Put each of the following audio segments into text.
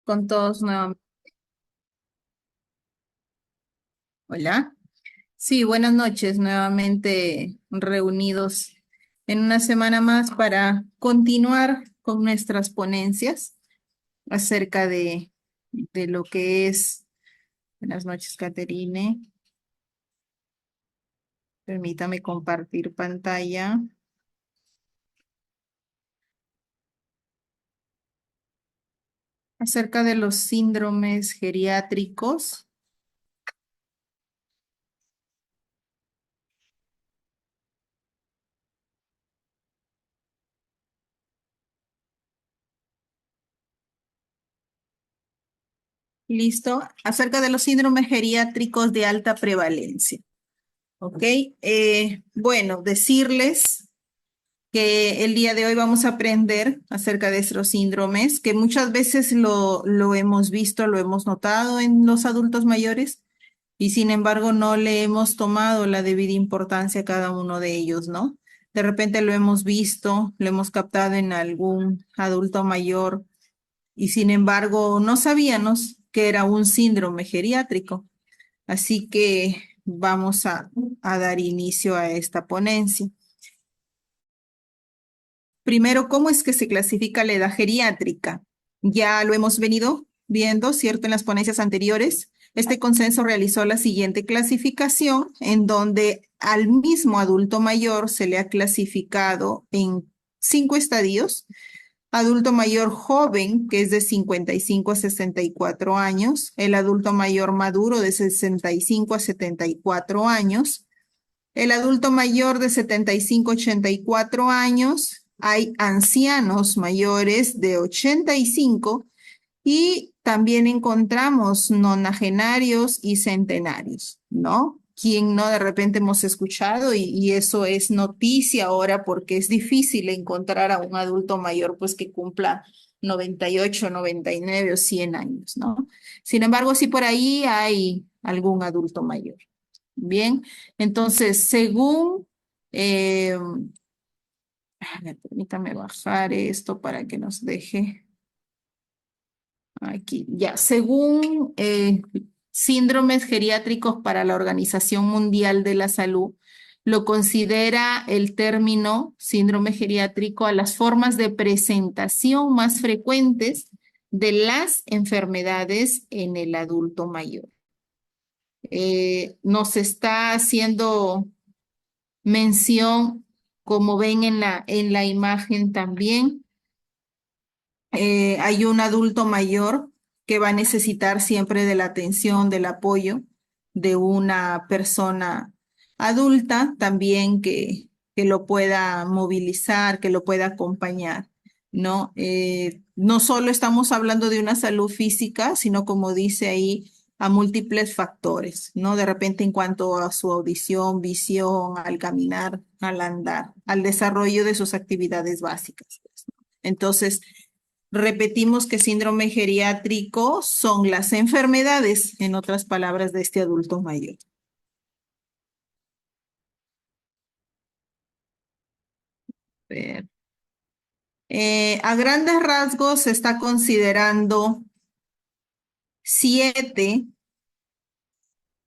Con todos nuevamente. Hola. Sí, buenas noches, nuevamente reunidos en una semana más para continuar con nuestras ponencias acerca de lo que es, buenas noches, Caterine, permítame compartir pantalla, acerca de los síndromes geriátricos. Listo, acerca de los síndromes geriátricos de alta prevalencia. Ok, bueno, decirles que el día de hoy vamos a aprender acerca de estos síndromes, que muchas veces lo hemos visto, lo hemos notado en los adultos mayores y sin embargo no le hemos tomado la debida importancia a cada uno de ellos, ¿no? De repente lo hemos visto, lo hemos captado en algún adulto mayor y sin embargo no sabíamos que era un síndrome geriátrico. Así que vamos a dar inicio a esta ponencia. Primero, ¿cómo es que se clasifica la edad geriátrica? Ya lo hemos venido viendo, ¿cierto? En las ponencias anteriores. Este consenso realizó la siguiente clasificación, en donde al mismo adulto mayor se le ha clasificado en 5 estadios. Adulto mayor joven, que es de 55 a 64 años. El adulto mayor maduro, de 65 a 74 años. El adulto mayor de 75 a 84 años, hay ancianos mayores de 85 y también encontramos nonagenarios y centenarios, ¿no? Quien no de repente hemos escuchado y eso es noticia ahora porque es difícil encontrar a un adulto mayor pues que cumpla 98, 99 o 100 años, ¿no? Sin embargo, sí por ahí hay algún adulto mayor. Bien, entonces, según, a ver, permítame bajar esto para que nos deje aquí. Ya, según síndromes geriátricos para la Organización Mundial de la Salud, lo considera el término síndrome geriátrico a las formas de presentación más frecuentes de las enfermedades en el adulto mayor. Nos está haciendo mención, como ven en la imagen también, hay un adulto mayor que va a necesitar siempre de la atención, del apoyo de una persona adulta también que lo pueda movilizar, que lo pueda acompañar, ¿no? No solo estamos hablando de una salud física, sino como dice ahí, a múltiples factores, ¿no? De repente en cuanto a su audición, visión, al caminar, al andar, al desarrollo de sus actividades básicas, pues, ¿no? Entonces, repetimos que síndrome geriátrico son las enfermedades, en otras palabras, de este adulto mayor. Ver. A grandes rasgos se está considerando 7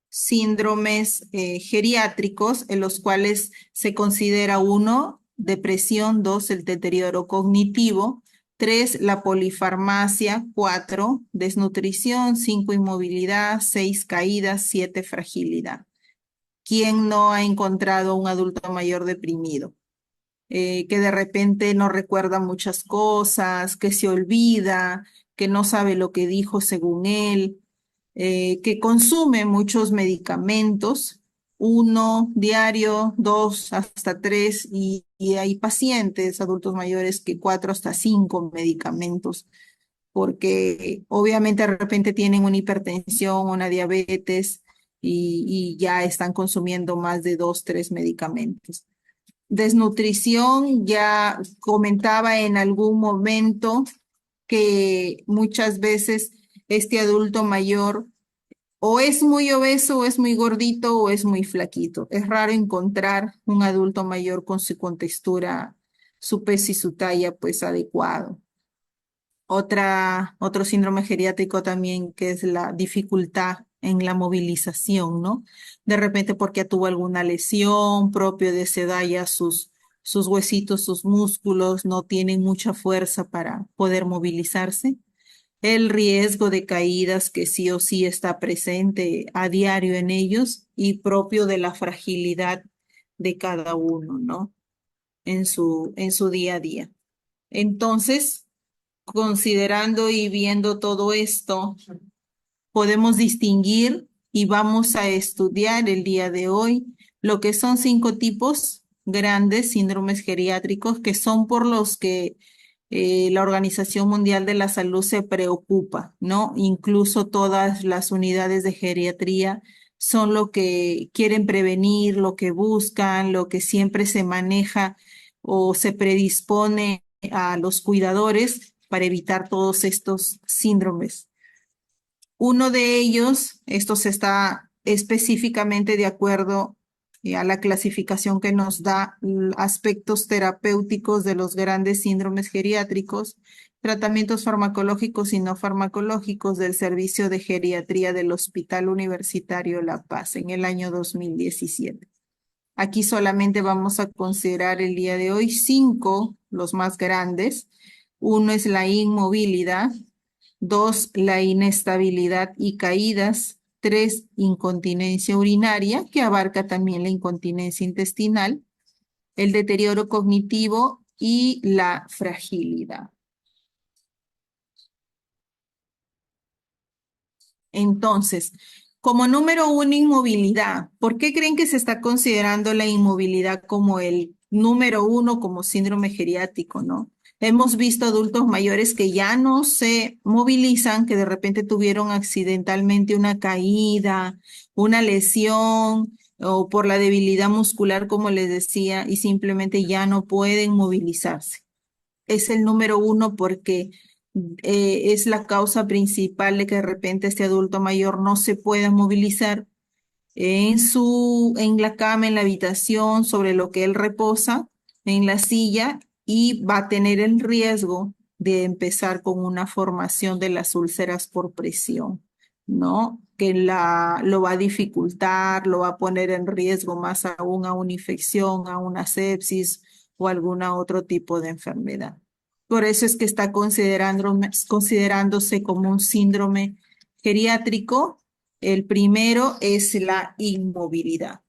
síndromes geriátricos, en los cuales se considera uno, depresión, dos, el deterioro cognitivo, tres, la polifarmacia, cuatro, desnutrición, cinco, inmovilidad, seis, caídas, siete, fragilidad. ¿Quién no ha encontrado un adulto mayor deprimido? Que de repente no recuerda muchas cosas, que se olvida, que no sabe lo que dijo según él, que consume muchos medicamentos, uno diario, dos hasta tres, y hay pacientes, adultos mayores, que 4 hasta 5 medicamentos, porque obviamente de repente tienen una hipertensión, una diabetes, y ya están consumiendo más de 2, 3 medicamentos. Desnutrición, ya comentaba en algún momento que muchas veces este adulto mayor o es muy obeso, o es muy gordito, o es muy flaquito. Es raro encontrar un adulto mayor con su contextura, su peso y su talla pues adecuado. Otro síndrome geriátrico también, que es la dificultad en la movilización, ¿no? De repente porque tuvo alguna lesión propio de esa edad, ya sus huesitos, sus músculos no tienen mucha fuerza para poder movilizarse. El riesgo de caídas que sí o sí está presente a diario en ellos y propio de la fragilidad de cada uno, ¿no? En su día a día. Entonces, considerando y viendo todo esto, podemos distinguir y vamos a estudiar el día de hoy lo que son 5 tipos grandes síndromes geriátricos que son por los que la Organización Mundial de la Salud se preocupa, ¿no? Incluso todas las unidades de geriatría son lo que quieren prevenir, lo que buscan, lo que siempre se maneja o se predispone a los cuidadores para evitar todos estos síndromes. Uno de ellos, esto se está específicamente de acuerdo a la clasificación que nos da aspectos terapéuticos de los grandes síndromes geriátricos, tratamientos farmacológicos y no farmacológicos del Servicio de Geriatría del Hospital Universitario La Paz en el año 2017. Aquí solamente vamos a considerar el día de hoy 5, los más grandes. Uno es la inmovilidad, 2, la inestabilidad y caídas, 3, incontinencia urinaria, que abarca también la incontinencia intestinal, el deterioro cognitivo y la fragilidad. Entonces, como número 1, inmovilidad. ¿Por qué creen que se está considerando la inmovilidad como el número 1 como síndrome geriátrico, no? Hemos visto adultos mayores que ya no se movilizan, que de repente tuvieron accidentalmente una caída, una lesión o por la debilidad muscular, como les decía, y simplemente ya no pueden movilizarse. Es el número 1 porque es la causa principal de que de repente este adulto mayor no se pueda movilizar en la cama, en la habitación, sobre lo que él reposa, en la silla, y va a tener el riesgo de empezar con una formación de las úlceras por presión, ¿no? Que lo va a dificultar, lo va a poner en riesgo más aún a una infección, a una sepsis o algún otro tipo de enfermedad. Por eso es que está considerándose como un síndrome geriátrico. El primero es la inmovilidad.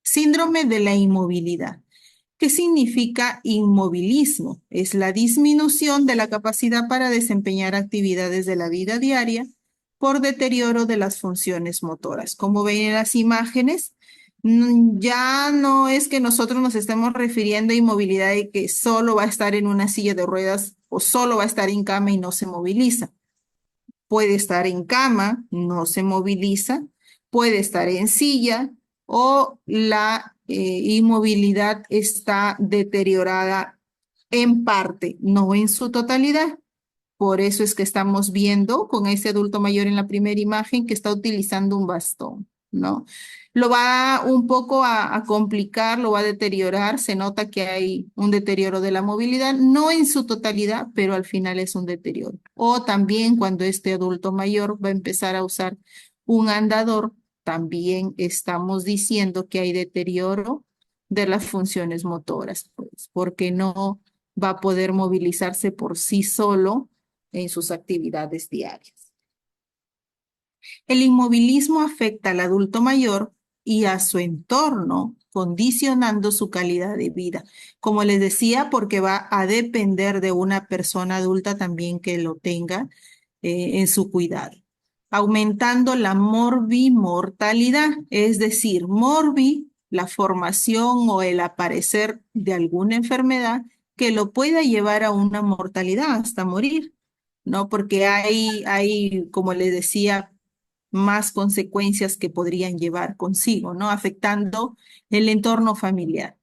Síndrome de la inmovilidad. ¿Qué significa inmovilismo? Es la disminución de la capacidad para desempeñar actividades de la vida diaria por deterioro de las funciones motoras. Como ven en las imágenes, ya no es que nosotros nos estemos refiriendo a inmovilidad de que solo va a estar en una silla de ruedas o solo va a estar en cama y no se moviliza. Puede estar en cama, no se moviliza, puede estar en silla o la inmovilidad está deteriorada en parte, no en su totalidad. Por eso es que estamos viendo con ese adulto mayor en la primera imagen que está utilizando un bastón, ¿no? Lo va un poco a complicar, lo va a deteriorar, se nota que hay un deterioro de la movilidad, no en su totalidad, pero al final es un deterioro. O también cuando este adulto mayor va a empezar a usar un andador, también estamos diciendo que hay deterioro de las funciones motoras, pues, porque no va a poder movilizarse por sí solo en sus actividades diarias. El inmovilismo afecta al adulto mayor y a su entorno, condicionando su calidad de vida. Como les decía, porque va a depender de una persona adulta también que lo tenga en su cuidado. Aumentando la morbimortalidad, es decir, la formación o el aparecer de alguna enfermedad que lo pueda llevar a una mortalidad hasta morir, ¿no? Porque como les decía, más consecuencias que podrían llevar consigo, ¿no? Afectando el entorno familiar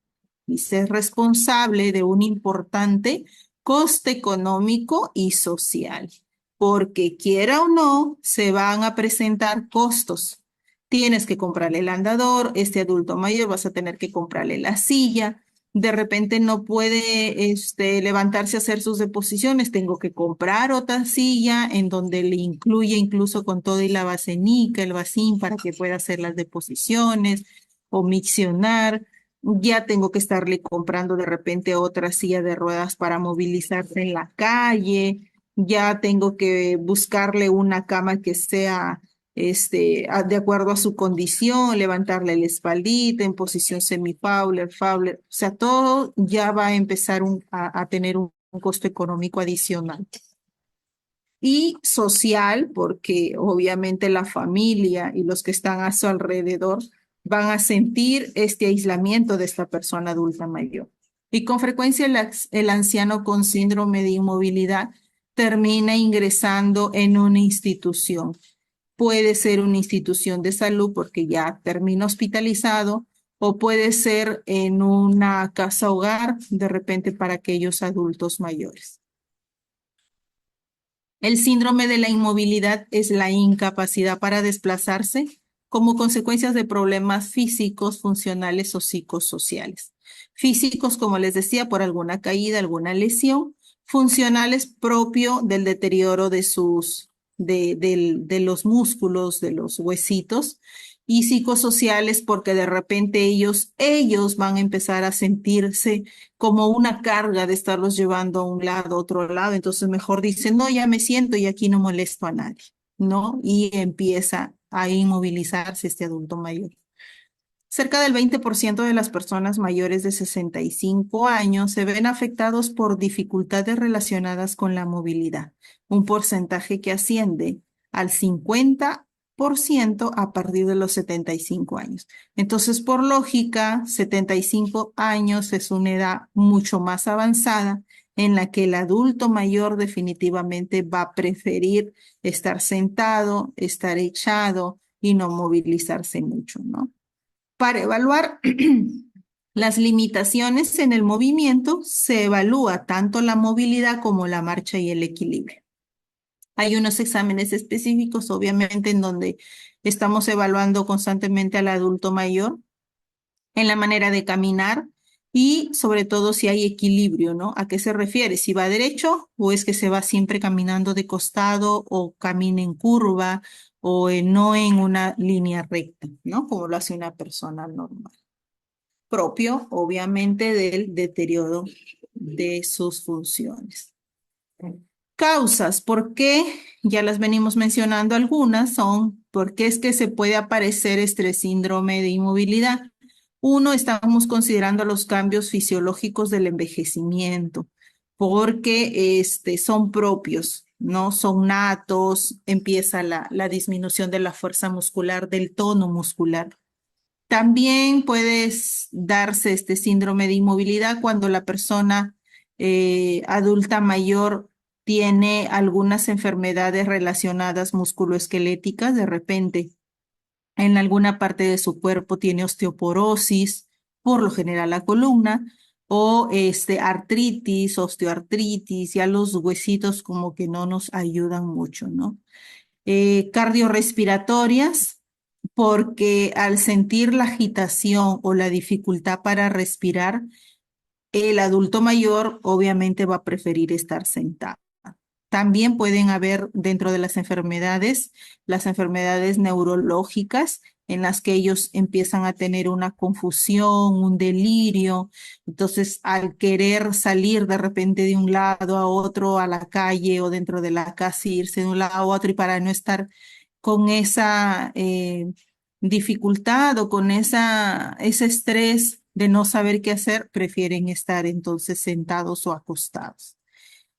y ser responsable de un importante coste económico y social, porque quiera o no, se van a presentar costos. Tienes que comprarle el andador, este adulto mayor vas a tener que comprarle la silla, de repente no puede levantarse a hacer sus deposiciones, tengo que comprar otra silla en donde le incluye incluso con todo y la basenica, el bacín para que pueda hacer las deposiciones o miccionar. Ya tengo que estarle comprando de repente otra silla de ruedas para movilizarse en la calle. Ya tengo que buscarle una cama que sea de acuerdo a su condición, levantarle la espaldita en posición semi-Fowler, Fowler, o sea, todo ya va a empezar a tener un costo económico adicional. Y social, porque obviamente la familia y los que están a su alrededor van a sentir este aislamiento de esta persona adulta mayor. Y con frecuencia el anciano con síndrome de inmovilidad termina ingresando en una institución. Puede ser una institución de salud porque ya termina hospitalizado o puede ser en una casa hogar de repente para aquellos adultos mayores. El síndrome de la inmovilidad es la incapacidad para desplazarse como consecuencias de problemas físicos, funcionales o psicosociales. Físicos, como les decía, por alguna caída, alguna lesión. Funcionales propio del deterioro de los músculos, de los huesitos. Y psicosociales porque de repente ellos van a empezar a sentirse como una carga de estarlos llevando a un lado, a otro lado. Entonces mejor dicen, no, ya me siento y aquí no molesto a nadie, ¿no? Y empieza a inmovilizarse este adulto mayor. Cerca del 20% de las personas mayores de 65 años se ven afectados por dificultades relacionadas con la movilidad, un porcentaje que asciende al 50% a partir de los 75 años. Entonces, por lógica, 75 años es una edad mucho más avanzada en la que el adulto mayor definitivamente va a preferir estar sentado, estar echado y no movilizarse mucho, ¿no? Para evaluar las limitaciones en el movimiento, se evalúa tanto la movilidad como la marcha y el equilibrio. Hay unos exámenes específicos, obviamente, en donde estamos evaluando constantemente al adulto mayor en la manera de caminar y sobre todo si hay equilibrio, ¿no? ¿A qué se refiere? Si va derecho o es que se va siempre caminando de costado o camina en curva o no en una línea recta, ¿no? Como lo hace una persona normal. Propio, obviamente, del deterioro de sus funciones. Causas, ¿por qué? Ya las venimos mencionando algunas, son por qué es que se puede aparecer este síndrome de inmovilidad. Uno, estamos considerando los cambios fisiológicos del envejecimiento, porque son propios, ¿no? Son natos, empieza la disminución de la fuerza muscular, del tono muscular. También puede darse este síndrome de inmovilidad cuando la persona adulta mayor tiene algunas enfermedades relacionadas musculoesqueléticas, de repente en alguna parte de su cuerpo tiene osteoporosis, por lo general la columna, o artritis, osteoartritis, ya los huesitos como que no nos ayudan mucho, ¿no? Cardiorrespiratorias, porque al sentir la agitación o la dificultad para respirar, el adulto mayor obviamente va a preferir estar sentado. También pueden haber dentro de las enfermedades neurológicas en las que ellos empiezan a tener una confusión, un delirio. Entonces, al querer salir de repente de un lado a otro, a la calle o dentro de la casa, irse de un lado a otro y para no estar con esa dificultad o con ese estrés de no saber qué hacer, prefieren estar entonces sentados o acostados.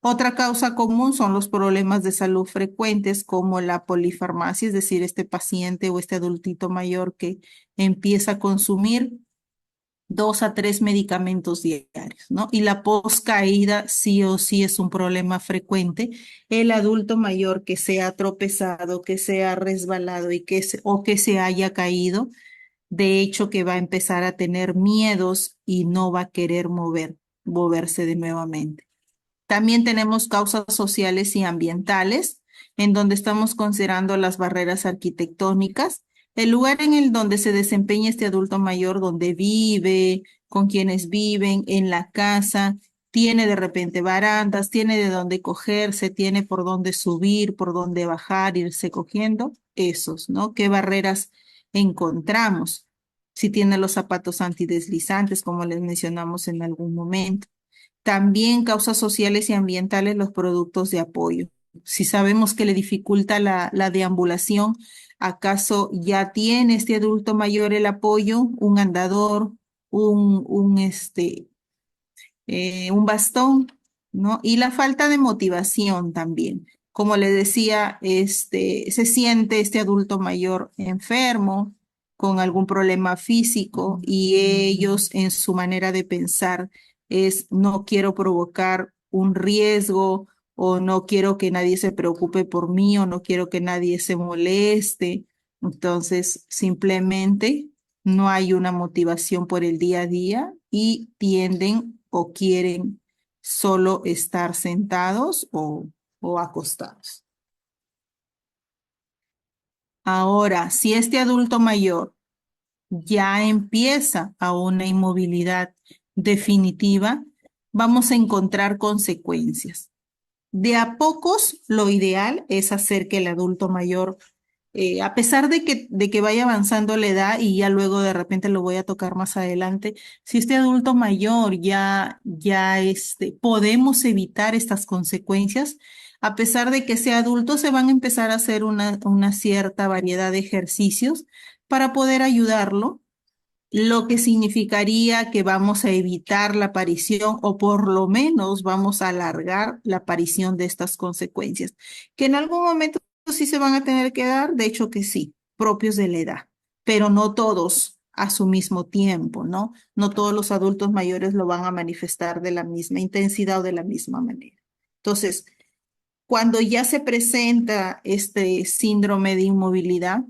Otra causa común son los problemas de salud frecuentes como la polifarmacia, es decir, este paciente o este adultito mayor que empieza a consumir 2 a 3 medicamentos diarios, ¿no? Y la poscaída sí o sí es un problema frecuente. El adulto mayor que se ha tropezado, que se ha resbalado o que se haya caído, de hecho que va a empezar a tener miedos y no va a querer moverse de nuevamente. También tenemos causas sociales y ambientales, en donde estamos considerando las barreras arquitectónicas. El lugar en el donde se desempeña este adulto mayor, donde vive, con quienes viven, en la casa, tiene de repente barandas, tiene de dónde cogerse, tiene por dónde subir, por dónde bajar, irse cogiendo, esos, ¿no? ¿Qué barreras encontramos? Si tiene los zapatos antideslizantes, como les mencionamos en algún momento. También causas sociales y ambientales, los productos de apoyo. Si sabemos que le dificulta la deambulación, ¿acaso ya tiene este adulto mayor el apoyo? Un andador, un bastón, ¿no? Y la falta de motivación también. Como le decía, se siente este adulto mayor enfermo, con algún problema físico, y ellos en su manera de pensar es: no quiero provocar un riesgo, o no quiero que nadie se preocupe por mí, o no quiero que nadie se moleste. Entonces, simplemente no hay una motivación por el día a día y tienden o quieren solo estar sentados o acostados. Ahora, si este adulto mayor ya empieza a una inmovilidad definitiva, vamos a encontrar consecuencias. De a pocos, lo ideal es hacer que el adulto mayor, a pesar de que vaya avanzando la edad, y ya luego de repente lo voy a tocar más adelante, si este adulto mayor podemos evitar estas consecuencias, a pesar de que sea adulto, se van a empezar a hacer una cierta variedad de ejercicios para poder ayudarlo, lo que significaría que vamos a evitar la aparición, o por lo menos vamos a alargar la aparición de estas consecuencias, que en algún momento sí se van a tener que dar, de hecho que sí, propios de la edad, pero no todos a su mismo tiempo, ¿no? No todos los adultos mayores lo van a manifestar de la misma intensidad o de la misma manera. Entonces, cuando ya se presenta este síndrome de inmovilidad,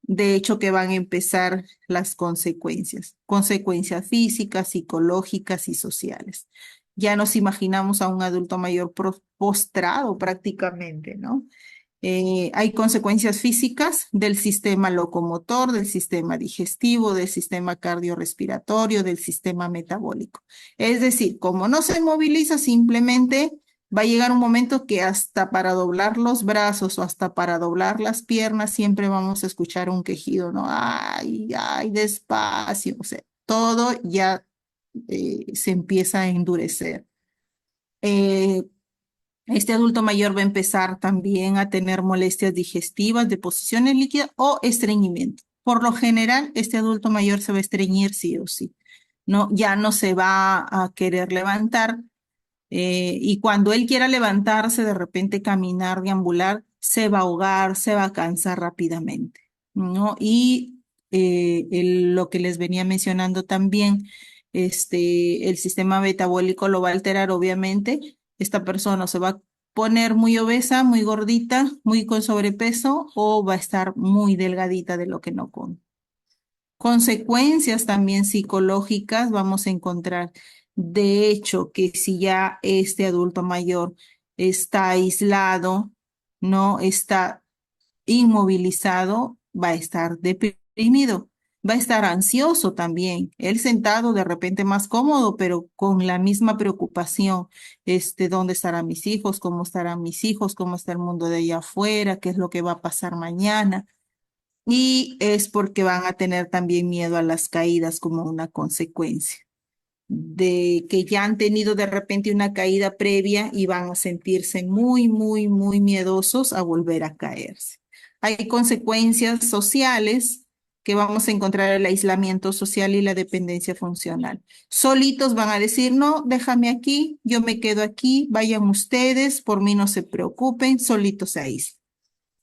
de hecho que van a empezar las consecuencias, consecuencias físicas, psicológicas y sociales. Ya nos imaginamos a un adulto mayor postrado prácticamente, ¿no? Hay consecuencias físicas del sistema locomotor, del sistema digestivo, del sistema cardiorrespiratorio, del sistema metabólico. Es decir, como no se moviliza, simplemente va a llegar un momento que hasta para doblar los brazos o hasta para doblar las piernas siempre vamos a escuchar un quejido, ¿no? Ay, ay, despacio. O sea, todo ya se empieza a endurecer. Eh, este adulto mayor va a empezar también a tener molestias digestivas, deposiciones líquidas o estreñimiento. Por lo general, este adulto mayor se va a estreñir sí o sí. No, ya no se va a querer levantar, y cuando él quiera levantarse, de repente caminar, deambular, se va a ahogar, se va a cansar rápidamente, ¿no? Y lo que les venía mencionando también, el sistema metabólico lo va a alterar, obviamente. Esta persona se va a poner muy obesa, muy gordita, muy con sobrepeso, o va a estar muy delgadita de lo que no come. Consecuencias también psicológicas vamos a encontrar. De hecho, que si ya este adulto mayor está aislado, no está inmovilizado, va a estar deprimido, va a estar ansioso también. Él sentado de repente más cómodo, pero con la misma preocupación, ¿dónde estarán mis hijos? ¿Cómo estarán mis hijos? ¿Cómo está el mundo de allá afuera? ¿Qué es lo que va a pasar mañana? Y es porque van a tener también miedo a las caídas como una consecuencia de que ya han tenido de repente una caída previa y van a sentirse muy, muy, muy miedosos a volver a caerse. Hay consecuencias sociales que vamos a encontrar: el aislamiento social y la dependencia funcional. Solitos van a decir: no, déjame aquí, yo me quedo aquí, vayan ustedes, por mí no se preocupen, solitos se aíslan.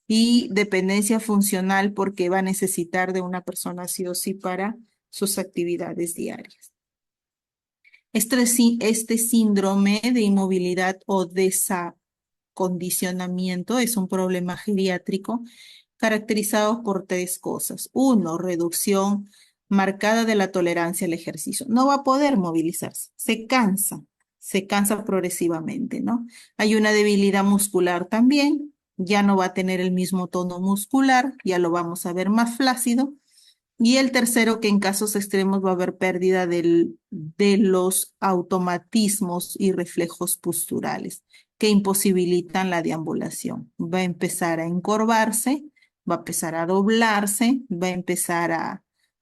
Y dependencia funcional, porque va a necesitar de una persona sí o sí para sus actividades diarias. Este síndrome de inmovilidad o desacondicionamiento es un problema geriátrico caracterizado por tres cosas. Uno, reducción marcada de la tolerancia al ejercicio. No va a poder movilizarse, se cansa progresivamente, ¿no? Hay una debilidad muscular también, ya no va a tener el mismo tono muscular, ya lo vamos a ver más flácido. Y el tercero, que en casos extremos va a haber pérdida de los automatismos y reflejos posturales que imposibilitan la deambulación. Va a empezar a encorvarse, va a empezar a doblarse, va a empezar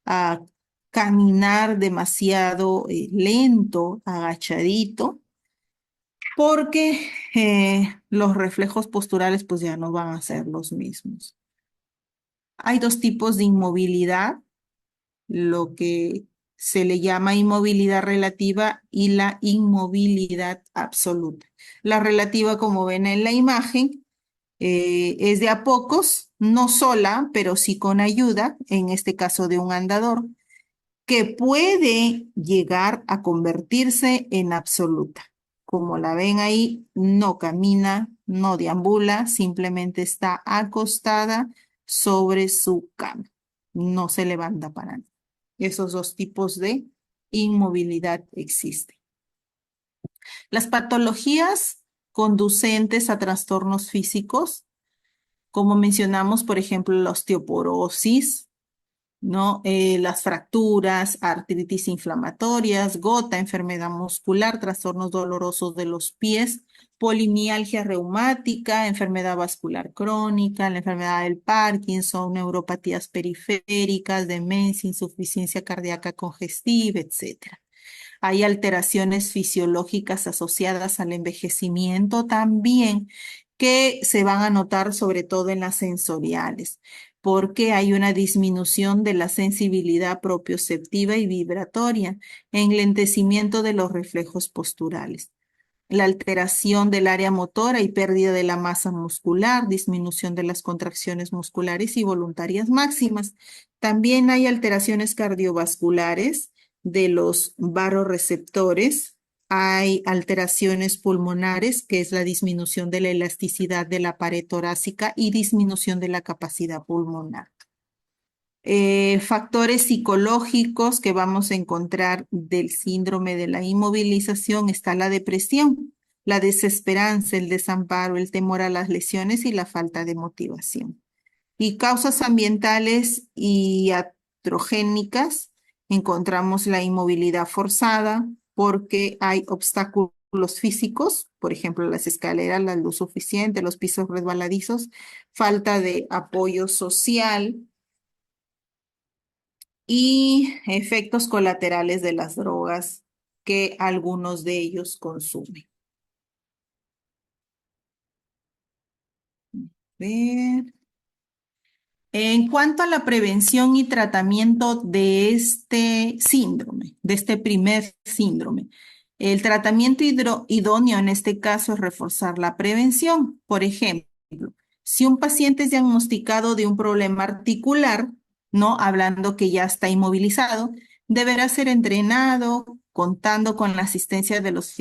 a caminar demasiado lento, agachadito, porque los reflejos posturales pues ya no van a ser los mismos. Hay dos tipos de inmovilidad, lo que se le llama inmovilidad relativa y la inmovilidad absoluta. La relativa, como ven en la imagen, es de a pocos, no sola, pero sí con ayuda, en este caso de un andador, que puede llegar a convertirse en absoluta. Como la ven ahí, no camina, no deambula, simplemente está acostada sobre su cama. No se levanta para nada. Esos dos tipos de inmovilidad existen. Las patologías conducentes a trastornos físicos, como mencionamos, por ejemplo, la osteoporosis, ¿no? Las fracturas, artritis inflamatorias, gota, enfermedad muscular, trastornos dolorosos de los pies, polimialgia reumática, enfermedad vascular crónica, la enfermedad del Parkinson, neuropatías periféricas, demencia, insuficiencia cardíaca congestiva, etcétera. Hay alteraciones fisiológicas asociadas al envejecimiento también que se van a notar sobre todo en las sensoriales, porque hay una disminución de la sensibilidad propioceptiva y vibratoria, enlentecimiento de los reflejos posturales, la alteración del área motora y pérdida de la masa muscular, disminución de las contracciones musculares y voluntarias máximas. También hay alteraciones cardiovasculares de los vasoreceptores. Hay alteraciones pulmonares, que es la disminución de la elasticidad de la pared torácica y disminución de la capacidad pulmonar. Factores psicológicos que vamos a encontrar del síndrome de la inmovilización está la depresión, la desesperanza, el desamparo, el temor a las lesiones y la falta de motivación. Y causas ambientales y atrogénicas, encontramos la inmovilidad forzada porque hay obstáculos físicos, por ejemplo, las escaleras, la luz suficiente, los pisos resbaladizos, falta de apoyo social y efectos colaterales de las drogas que algunos de ellos consumen. Ver. En cuanto a la prevención y tratamiento de este síndrome, de este primer síndrome, el tratamiento idóneo en este caso es reforzar la prevención. Por ejemplo, si un paciente es diagnosticado de un problema articular, no hablando que ya está inmovilizado, deberá ser entrenado contando con la asistencia de los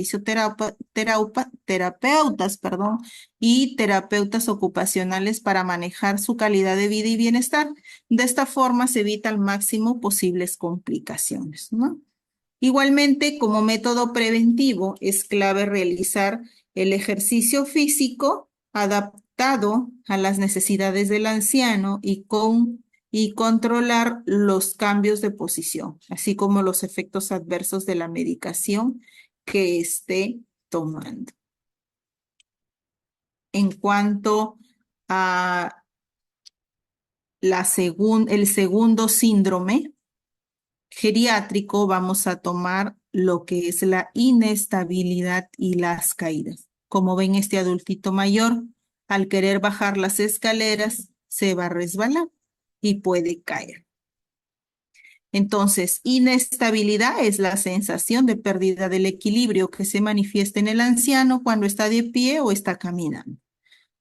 terapeutas, perdón, y terapeutas ocupacionales para manejar su calidad de vida y bienestar. De esta forma se evita al máximo posibles complicaciones, ¿no? Igualmente, como método preventivo, es clave realizar el ejercicio físico adaptado a las necesidades del anciano y controlar los cambios de posición, así como los efectos adversos de la medicación que esté tomando. En cuanto a el segundo síndrome geriátrico, vamos a tomar lo que es la inestabilidad y las caídas. Como ven, este adultito mayor, al querer bajar las escaleras, se va a resbalar y puede caer. Entonces, inestabilidad es la sensación de pérdida del equilibrio que se manifiesta en el anciano cuando está de pie o está caminando.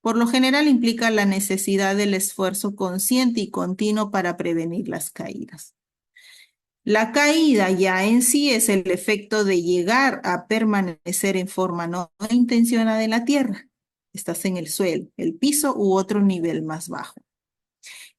Por lo general implica la necesidad del esfuerzo consciente y continuo para prevenir las caídas. La caída ya en sí es el efecto de llegar a permanecer en forma no intencionada en la tierra. Estás en el suelo, el piso u otro nivel más bajo.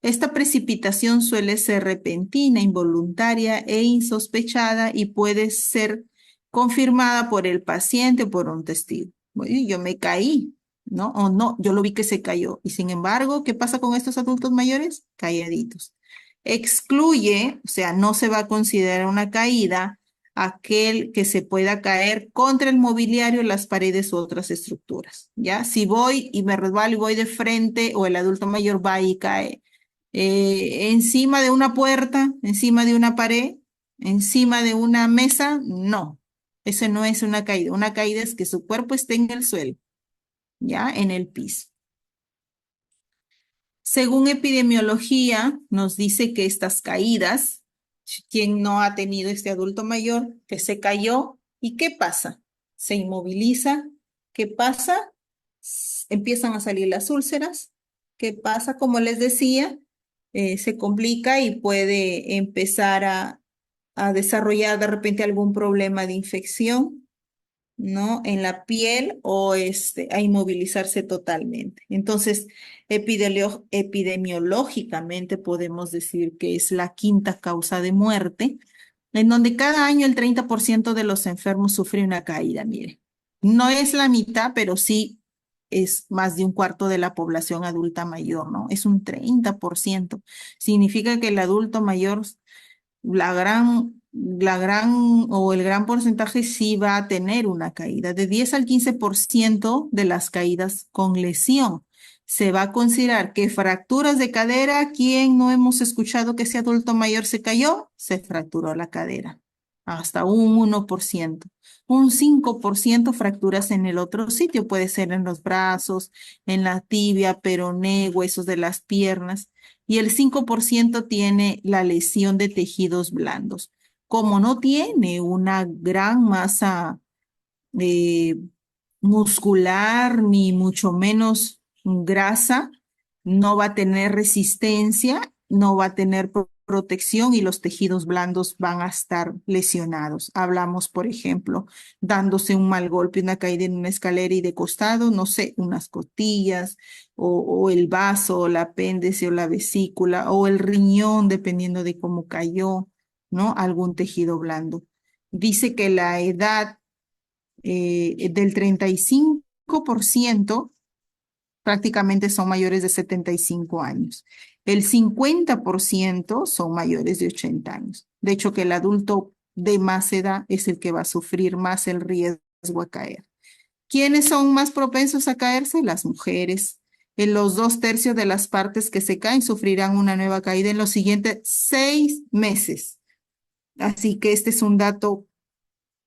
Esta precipitación suele ser repentina, involuntaria e insospechada y puede ser confirmada por el paciente o por un testigo. Bueno, yo me caí, ¿no? O no, yo lo vi que se cayó. Y sin embargo, ¿qué pasa con estos adultos mayores? Calladitos. Excluye, o sea, no se va a considerar una caída aquel que se pueda caer contra el mobiliario, las paredes u otras estructuras, ¿ya? Si voy y me resbalo y voy de frente o el adulto mayor va y cae encima de una puerta, encima de una pared, encima de una mesa, no. Eso no es una caída. Una caída es que su cuerpo esté en el suelo, ¿ya? En el piso. Según epidemiología, nos dice que estas caídas, ¿quién no ha tenido este adulto mayor que se cayó? ¿Y qué pasa? Se inmoviliza. ¿Qué pasa? Empiezan a salir las úlceras. ¿Qué pasa? Como les decía, se complica y puede empezar a desarrollar de repente algún problema de infección, ¿no? En la piel o a inmovilizarse totalmente. Entonces, epidemiológicamente podemos decir que es la quinta causa de muerte, en donde cada año el 30% de los enfermos sufre una caída, mire. No es la mitad, pero sí es más de un cuarto de la población adulta mayor, ¿no? Es un 30%. Significa que el adulto mayor la gran o el gran porcentaje sí va a tener una caída. De 10 al 15% de las caídas con lesión. Se va a considerar que fracturas de cadera, ¿quién no hemos escuchado que ese adulto mayor se cayó? Se fracturó la cadera. Hasta un 1%. Un 5% fracturas en el otro sitio. Puede ser en los brazos, en la tibia, peroné, huesos de las piernas y el 5% tiene la lesión de tejidos blandos. Como no tiene una gran masa eh, muscular ni mucho menos grasa, no va a tener resistencia, no va a tener protección y los tejidos blandos van a estar lesionados. Hablamos, por ejemplo, dándose un mal golpe, una caída en una escalera y de costado, no sé, unas costillas o el vaso, o el apéndice o la vesícula o el riñón, dependiendo de cómo cayó, ¿no? Algún tejido blando. Dice que la edad del 35% prácticamente son mayores de 75 años. El 50% son mayores de 80 años. De hecho, que el adulto de más edad es el que va a sufrir más el riesgo a caer. ¿Quiénes son más propensos a caerse? Las mujeres. En los 2/3 de las partes que se caen sufrirán una nueva caída en los siguientes 6 meses. Así que este es un dato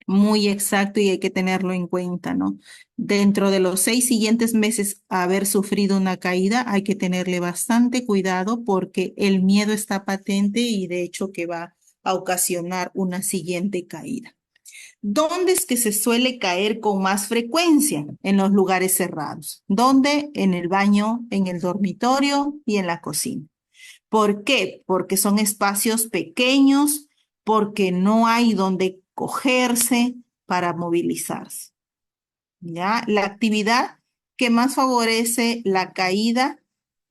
muy exacto y hay que tenerlo en cuenta, ¿no? Dentro de los 6 siguientes meses a haber sufrido una caída, hay que tenerle bastante cuidado porque el miedo está patente y de hecho que va a ocasionar una siguiente caída. ¿Dónde es que se suele caer con más frecuencia? En los lugares cerrados. ¿Dónde? En el baño, en el dormitorio y en la cocina. ¿Por qué? Porque son espacios pequeños, porque no hay donde cogerse para movilizarse. ¿Ya? La actividad que más favorece la caída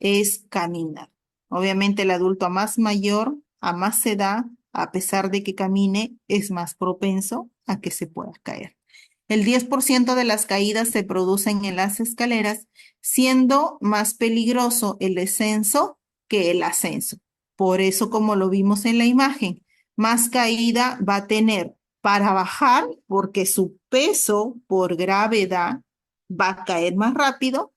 es caminar. Obviamente el adulto a más mayor, a más edad, a pesar de que camine, es más propenso a que se pueda caer. El 10% de las caídas se producen en las escaleras, siendo más peligroso el descenso que el ascenso. Por eso, como lo vimos en la imagen, más caída va a tener para bajar porque su peso por gravedad va a caer más rápido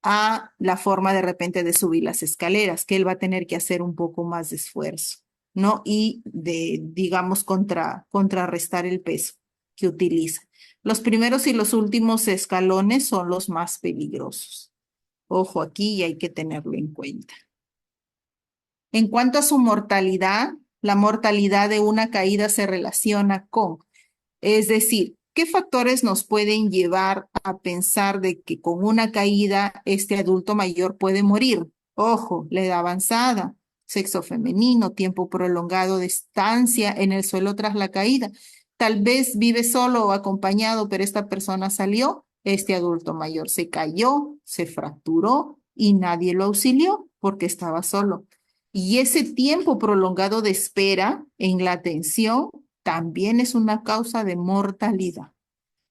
a la forma de repente de subir las escaleras, que él va a tener que hacer un poco más de esfuerzo, ¿no? Y digamos, contrarrestar el peso que utiliza. Los primeros y los últimos escalones son los más peligrosos. Ojo aquí y hay que tenerlo en cuenta. En cuanto a su mortalidad, la mortalidad de una caída se relaciona con, es decir, ¿qué factores nos pueden llevar a pensar de que con una caída este adulto mayor puede morir? Ojo, la edad avanzada, sexo femenino, tiempo prolongado de estancia en el suelo tras la caída. Tal vez vive solo o acompañado, pero esta persona salió, este adulto mayor se cayó, se fracturó y nadie lo auxilió porque estaba solo. Y ese tiempo prolongado de espera en la atención también es una causa de mortalidad.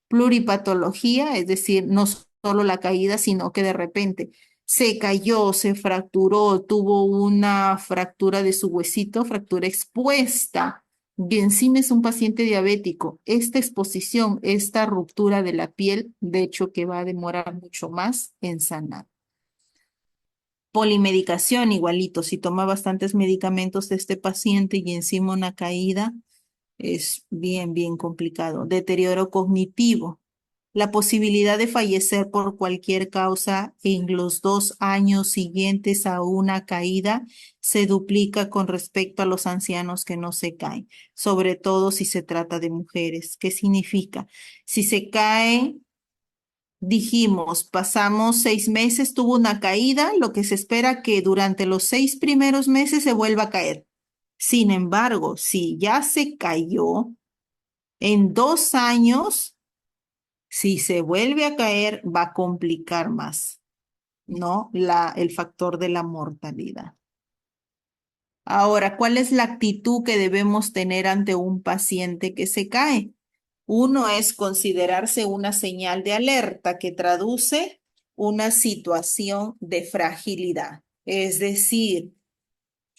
Pluripatología, es decir, no solo la caída, sino que de repente se cayó, se fracturó, tuvo una fractura de su huesito, fractura expuesta, y encima es un paciente diabético. Esta exposición, esta ruptura de la piel, de hecho que va a demorar mucho más en sanar. Polimedicación, igualito, si toma bastantes medicamentos de este paciente y encima una caída, es bien complicado. Deterioro cognitivo. La posibilidad de fallecer por cualquier causa en los 2 años siguientes a una caída se duplica con respecto a los ancianos que no se caen, sobre todo si se trata de mujeres. ¿Qué significa? Si se cae, dijimos, pasamos 6 meses, tuvo una caída, lo que se espera que durante los 6 primeros meses se vuelva a caer. Sin embargo, si ya se cayó, en 2 años, si se vuelve a caer, va a complicar más, ¿no? El factor de la mortalidad. Ahora, ¿cuál es la actitud que debemos tener ante un paciente que se cae? Uno es considerarse una señal de alerta que traduce una situación de fragilidad. Es decir,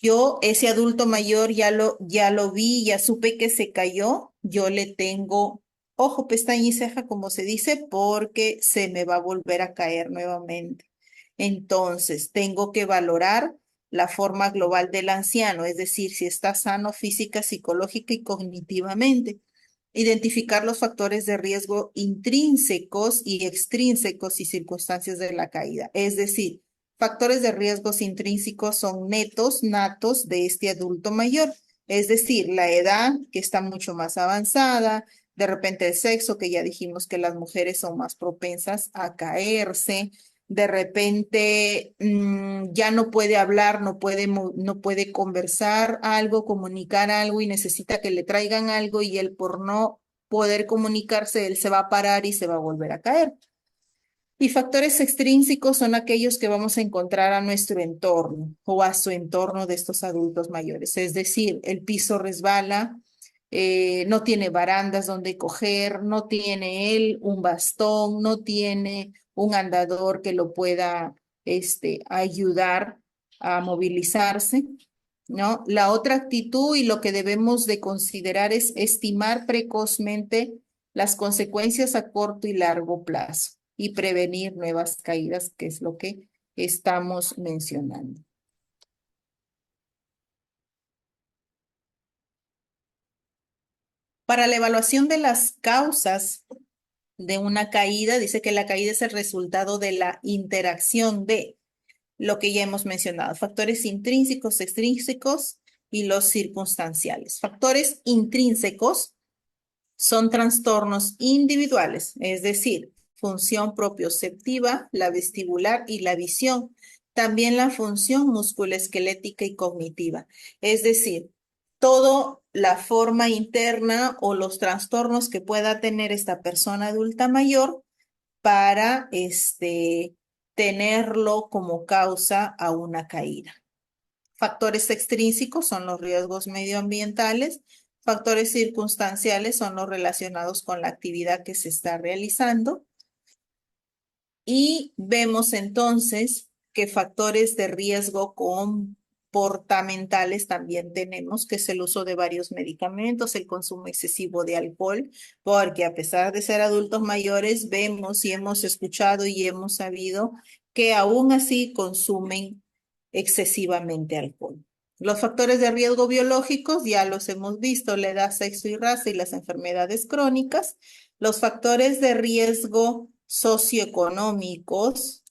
yo, ese adulto mayor, ya lo vi, ya supe que se cayó, yo le tengo ojo, pestaña y ceja, como se dice, porque se me va a volver a caer nuevamente. Entonces, tengo que valorar la forma global del anciano, es decir, si está sano física, psicológica y cognitivamente. Identificar los factores de riesgo intrínsecos y extrínsecos y circunstancias de la caída. Es decir, factores de riesgos intrínsecos son netos, natos de este adulto mayor. Es decir, la edad que está mucho más avanzada, de repente el sexo, que ya dijimos que las mujeres son más propensas a caerse, de repente ya no puede hablar, no puede conversar algo, comunicar algo y necesita que le traigan algo y él por no poder comunicarse, él se va a parar y se va a volver a caer. Y factores extrínsecos son aquellos que vamos a encontrar a nuestro entorno o a su entorno de estos adultos mayores. Es decir, el piso resbala, no tiene barandas donde coger, no tiene él un bastón, no tiene un andador que lo pueda ayudar a movilizarse, ¿no? La otra actitud y lo que debemos de considerar es estimar precozmente las consecuencias a corto y largo plazo y prevenir nuevas caídas, que es lo que estamos mencionando. Para la evaluación de las causas de una caída, dice que la caída es el resultado de la interacción de lo que ya hemos mencionado, factores intrínsecos, extrínsecos y los circunstanciales. Factores intrínsecos son trastornos individuales, es decir, función propioceptiva, la vestibular y la visión. También la función musculoesquelética y cognitiva. Es decir, toda la forma interna o los trastornos que pueda tener esta persona adulta mayor para tenerlo como causa a una caída. Factores extrínsecos son los riesgos medioambientales. Factores circunstanciales son los relacionados con la actividad que se está realizando. Y vemos entonces que factores de riesgo comportamentales también tenemos, que es el uso de varios medicamentos, el consumo excesivo de alcohol, porque a pesar de ser adultos mayores, vemos y hemos escuchado y hemos sabido que aún así consumen excesivamente alcohol. Los factores de riesgo biológicos ya los hemos visto, la edad, sexo y raza y las enfermedades crónicas. Los factores de riesgo socioeconómicos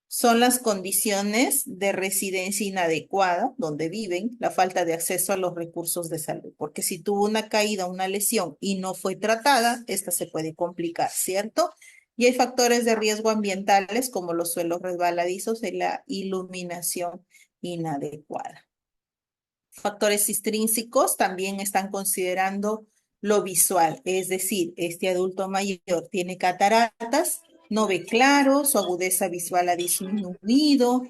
son las condiciones de residencia inadecuada donde viven, la falta de acceso a los recursos de salud, porque si tuvo una caída, una lesión y no fue tratada, esta se puede complicar, ¿cierto? Y hay factores de riesgo ambientales como los suelos resbaladizos y la iluminación inadecuada. Factores extrínsecos también están considerando lo visual, es decir, este adulto mayor tiene cataratas, no ve claro, su agudeza visual ha disminuido,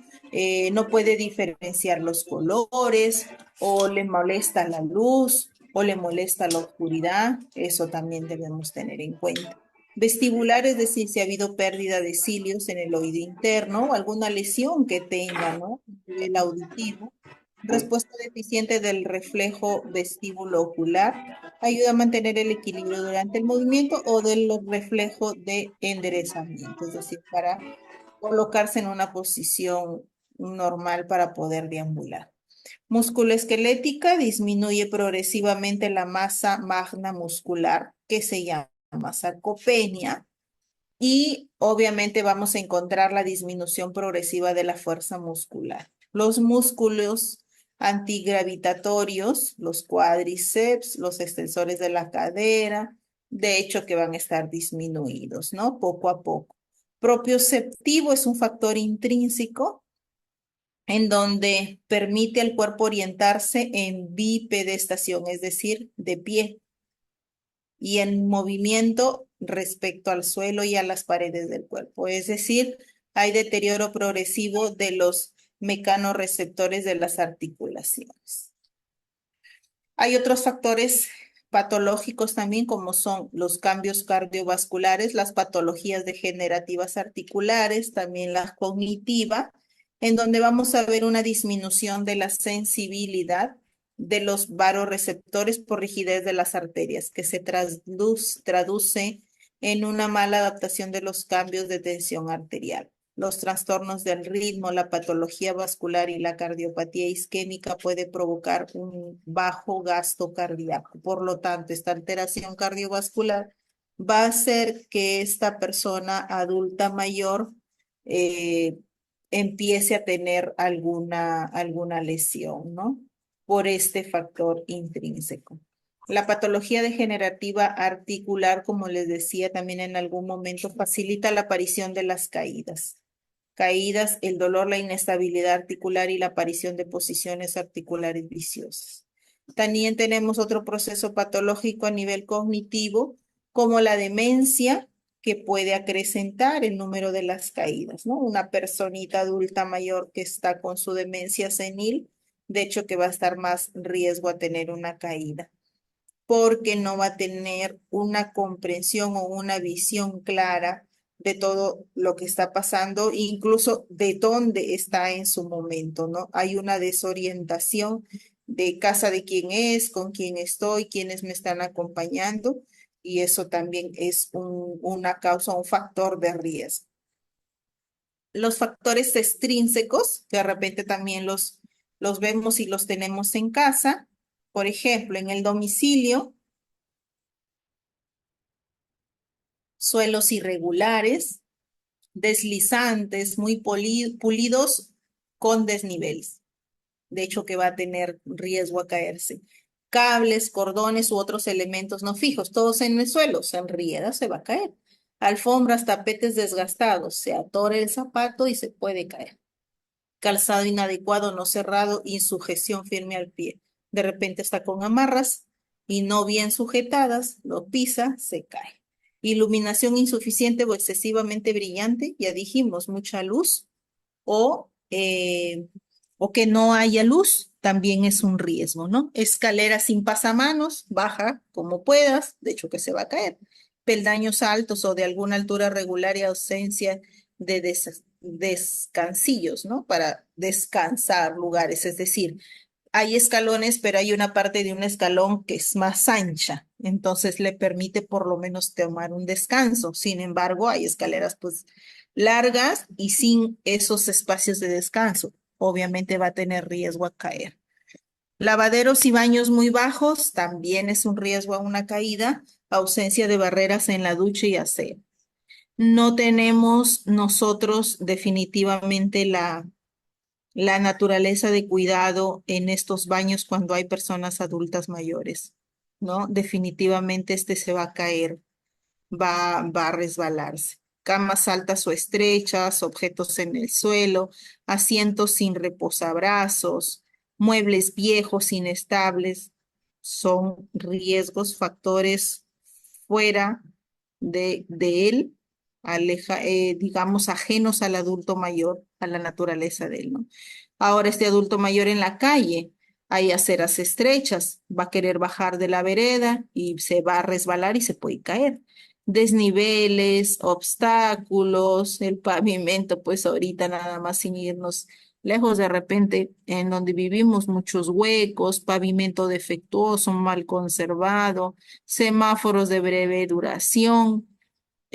no puede diferenciar los colores, o le molesta la luz, o le molesta la oscuridad, eso también debemos tener en cuenta. Vestibular, es decir, si ha habido pérdida de cilios en el oído interno o alguna lesión que tenga, ¿no? A nivel auditivo. Respuesta deficiente del reflejo vestíbulo ocular. Ayuda a mantener el equilibrio durante el movimiento o del reflejo de enderezamiento, es decir, para colocarse en una posición normal para poder deambular. Musculoesquelética disminuye progresivamente la masa magna muscular, que se llama sarcopenia, y obviamente vamos a encontrar la disminución progresiva de la fuerza muscular. Los músculos antigravitatorios, los cuádriceps, los extensores de la cadera, de hecho que van a estar disminuidos, ¿no? Poco a poco. Propioceptivo es un factor intrínseco en donde permite al cuerpo orientarse en bipedestación, es decir, de pie y en movimiento respecto al suelo y a las paredes del cuerpo. Es decir, hay deterioro progresivo de los mecanorreceptores de las articulaciones. Hay otros factores patológicos también, como son los cambios cardiovasculares, las patologías degenerativas articulares, también la cognitiva, en donde vamos a ver una disminución de la sensibilidad de los varoreceptores por rigidez de las arterias, que se traduce en una mala adaptación de los cambios de tensión arterial. Los trastornos del ritmo, la patología vascular y la cardiopatía isquémica puede provocar un bajo gasto cardíaco. Por lo tanto, esta alteración cardiovascular va a hacer que esta persona adulta mayor eh, empiece a tener alguna lesión, ¿no? Por este factor intrínseco. La patología degenerativa articular, como les decía también en algún momento, facilita la aparición de las caídas. Caídas, el dolor, la inestabilidad articular y la aparición de posiciones articulares viciosas. También tenemos otro proceso patológico a nivel cognitivo, como la demencia, que puede acrecentar el número de las caídas, ¿no? Una personita adulta mayor que está con su demencia senil, de hecho que va a estar más riesgo a tener una caída porque no va a tener una comprensión o una visión clara de todo lo que está pasando, incluso de dónde está en su momento, ¿no? Hay una desorientación de casa de quién es, con quién estoy, quiénes me están acompañando, y eso también es una causa, un factor de riesgo. Los factores extrínsecos, que de repente también los vemos y los tenemos en casa, por ejemplo, en el domicilio, suelos irregulares, deslizantes, muy pulidos con desniveles. De hecho, que va a tener riesgo a caerse. Cables, cordones u otros elementos no fijos, todos en el suelo, se enrieda, se va a caer. Alfombras, tapetes desgastados, se atora el zapato y se puede caer. Calzado inadecuado, no cerrado, insujeción firme al pie. De repente está con amarras y no bien sujetadas, lo pisa, se cae. Iluminación insuficiente o excesivamente brillante, ya dijimos, mucha luz o, eh, o que no haya luz, también es un riesgo, ¿no? Escalera sin pasamanos, baja como puedas, de hecho que se va a caer. Peldaños altos o de alguna altura regular y ausencia de descansillos, ¿no? Para descansar lugares, es decir, hay escalones, pero hay una parte de un escalón que es más ancha, entonces le permite por lo menos tomar un descanso. Sin embargo, hay escaleras pues largas y sin esos espacios de descanso. Obviamente va a tener riesgo a caer. Lavaderos y baños muy bajos también es un riesgo a una caída. Ausencia de barreras en la ducha y aseo. No tenemos nosotros definitivamente la naturaleza de cuidado en estos baños cuando hay personas adultas mayores, ¿no? Definitivamente este se va a caer, va a resbalarse. Camas altas o estrechas, objetos en el suelo, asientos sin reposabrazos, muebles viejos, inestables, son riesgos, factores fuera de él, digamos, ajenos al adulto mayor, a la naturaleza de él, ¿no? Ahora este adulto mayor en la calle, hay aceras estrechas, va a querer bajar de la vereda y se va a resbalar y se puede caer. desniveles, obstáculos, el pavimento, pues ahorita nada más sin irnos lejos, de repente en donde vivimos muchos huecos, pavimento defectuoso, mal conservado, semáforos de breve duración.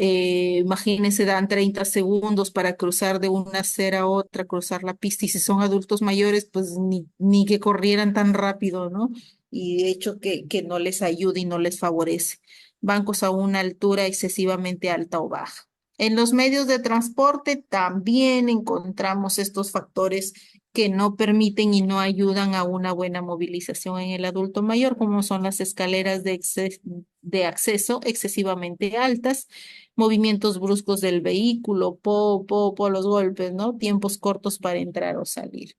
Imagínense, dan 30 segundos para cruzar de una acera a otra, cruzar la pista, y si son adultos mayores, pues ni que corrieran tan rápido, ¿no? Y de hecho que no les ayuda y no les favorece. Bancos a una altura excesivamente alta o baja. En los medios de transporte también encontramos estos factores que no permiten y no ayudan a una buena movilización en el adulto mayor, como son las escaleras de acceso excesivamente altas, movimientos bruscos del vehículo, los golpes, ¿no? Tiempos cortos para entrar o salir.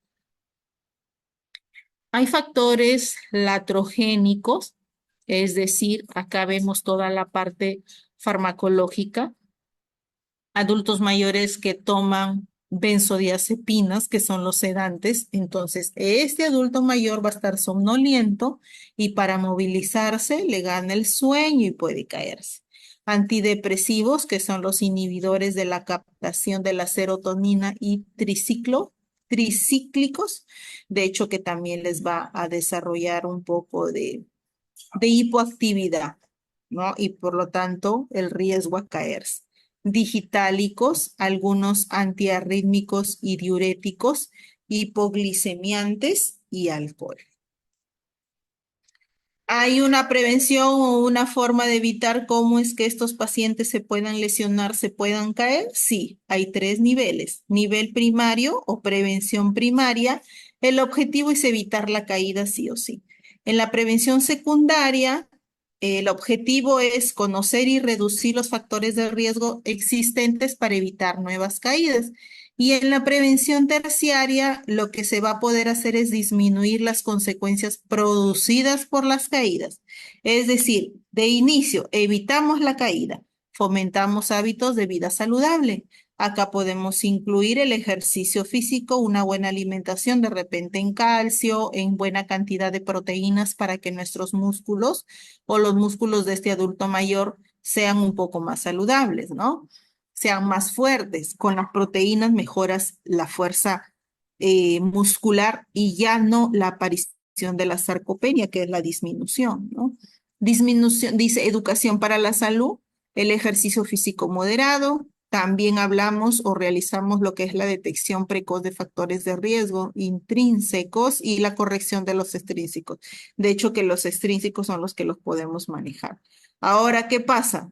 Hay factores latrogénicos, es decir, acá vemos toda la parte farmacológica. Adultos mayores que toman benzodiazepinas, que son los sedantes. Entonces, este adulto mayor va a estar somnoliento y para movilizarse le gana el sueño y puede caerse. Antidepresivos, que son los inhibidores de la captación de la serotonina y tricíclicos, de hecho que también les va a desarrollar un poco de hipoactividad, ¿no? Y por lo tanto el riesgo a caerse. Digitálicos, algunos antiarrítmicos y diuréticos, hipoglicemiantes y alcohol. ¿Hay una prevención o una forma de evitar cómo es que estos pacientes se puedan lesionar, se puedan caer? Sí, hay tres niveles. Nivel primario o prevención primaria. El objetivo es evitar la caída sí o sí. En la prevención secundaria, el objetivo es conocer y reducir los factores de riesgo existentes para evitar nuevas caídas. Y en la prevención terciaria, lo que se va a poder hacer es disminuir las consecuencias producidas por las caídas. Es decir, de inicio, evitamos la caída, fomentamos hábitos de vida saludable. Acá podemos incluir el ejercicio físico, una buena alimentación, de repente en calcio, en buena cantidad de proteínas para que nuestros músculos o los músculos de este adulto mayor sean un poco más saludables, ¿no? Sean más fuertes. Con las proteínas mejoras la fuerza muscular y ya no la aparición de la sarcopenia, que es la disminución, ¿no? Disminución, dice educación para la salud, el ejercicio físico moderado. También hablamos o realizamos lo que es la detección precoz de factores de riesgo intrínsecos y la corrección de los extrínsecos. De hecho, que los extrínsecos son los que los podemos manejar. Ahora, ¿qué pasa?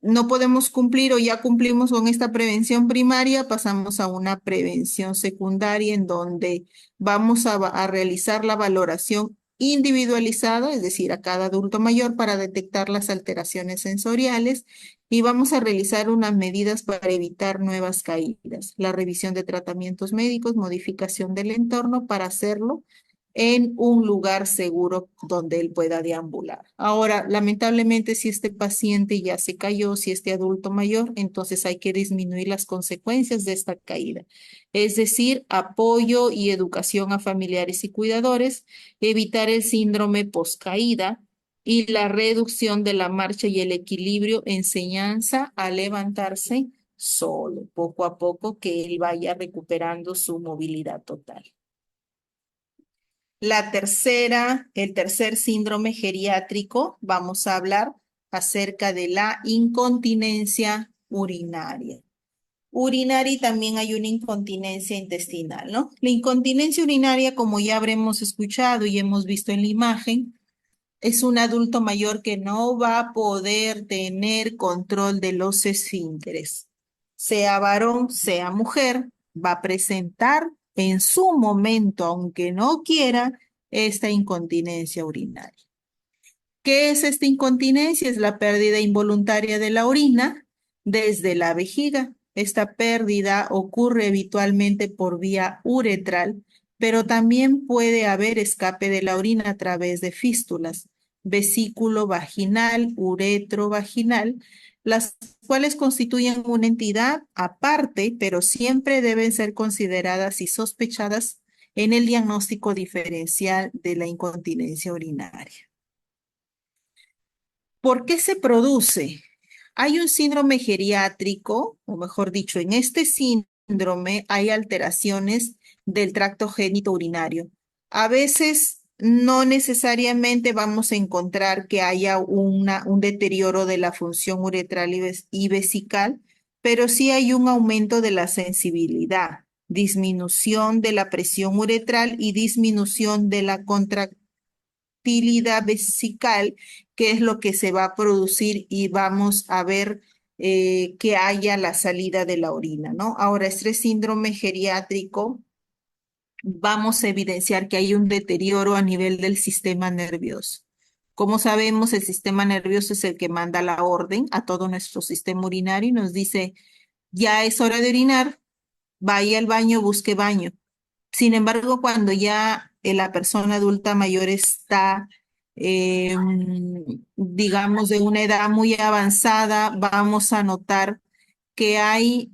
No podemos cumplir o ya cumplimos con esta prevención primaria, pasamos a una prevención secundaria en donde vamos a realizar la valoración individualizada, es decir, a cada adulto mayor para detectar las alteraciones sensoriales y vamos a realizar unas medidas para evitar nuevas caídas, la revisión de tratamientos médicos, modificación del entorno para hacerlo en un lugar seguro donde él pueda deambular. Ahora, lamentablemente, si este paciente ya se cayó, si este adulto mayor, entonces hay que disminuir las consecuencias de esta caída. Es decir, apoyo y educación a familiares y cuidadores, evitar el síndrome poscaída y la reducción de la marcha y el equilibrio, enseñanza a levantarse solo, poco a poco que él vaya recuperando su movilidad total. El tercer síndrome geriátrico, vamos a hablar acerca de la incontinencia urinaria. Urinaria y también hay una incontinencia intestinal, ¿no? La incontinencia urinaria, como ya habremos escuchado y hemos visto en la imagen, es un adulto mayor que no va a poder tener control de los esfínteres. Sea varón, sea mujer, va a presentar en su momento, aunque no quiera, esta incontinencia urinaria. ¿Qué es esta incontinencia? Es la pérdida involuntaria de la orina desde la vejiga. Esta pérdida ocurre habitualmente por vía uretral, pero también puede haber escape de la orina a través de fístulas, vesículo vaginal, uretro vaginal, las cuales constituyen una entidad aparte, pero siempre deben ser consideradas y sospechadas en el diagnóstico diferencial de la incontinencia urinaria. ¿Por qué se produce? Hay un síndrome geriátrico, o mejor dicho, en este síndrome hay alteraciones del tracto urinario. A veces no necesariamente vamos a encontrar que haya un deterioro de la función uretral y vesical, pero sí hay un aumento de la sensibilidad, disminución de la presión uretral y disminución de la contractilidad vesical, que es lo que se va a producir y vamos a ver que haya la salida de la orina, ¿no? Ahora, este síndrome geriátrico, vamos a evidenciar que hay un deterioro a nivel del sistema nervioso. Como sabemos, el sistema nervioso es el que manda la orden a todo nuestro sistema urinario y nos dice, ya es hora de orinar, vaya al baño, busque baño. Sin embargo, cuando ya la persona adulta mayor está, digamos, de una edad muy avanzada, vamos a notar que hay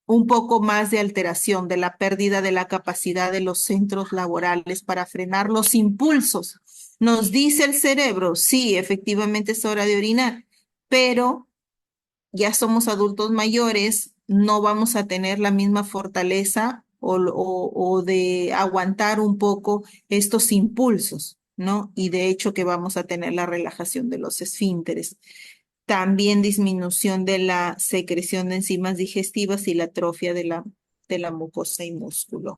un poco más de alteración de la pérdida de la capacidad de los centros laborales para frenar los impulsos. Nos dice el cerebro, sí, efectivamente es hora de orinar, pero ya somos adultos mayores, no vamos a tener la misma fortaleza o de aguantar un poco estos impulsos, ¿no? Y de hecho que vamos a tener la relajación de los esfínteres. También disminución de la secreción de enzimas digestivas y la atrofia de la mucosa y músculo.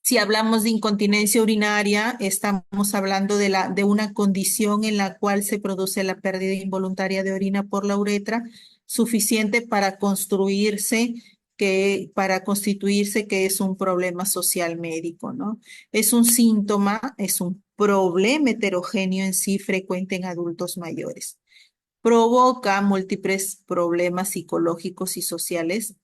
Si hablamos de incontinencia urinaria, estamos hablando de una condición en la cual se produce la pérdida involuntaria de orina por la uretra, suficiente para constituirse que es un problema social médico, ¿no? Es un síntoma, es un problema heterogéneo en sí frecuente en adultos mayores. Provoca múltiples problemas psicológicos y sociales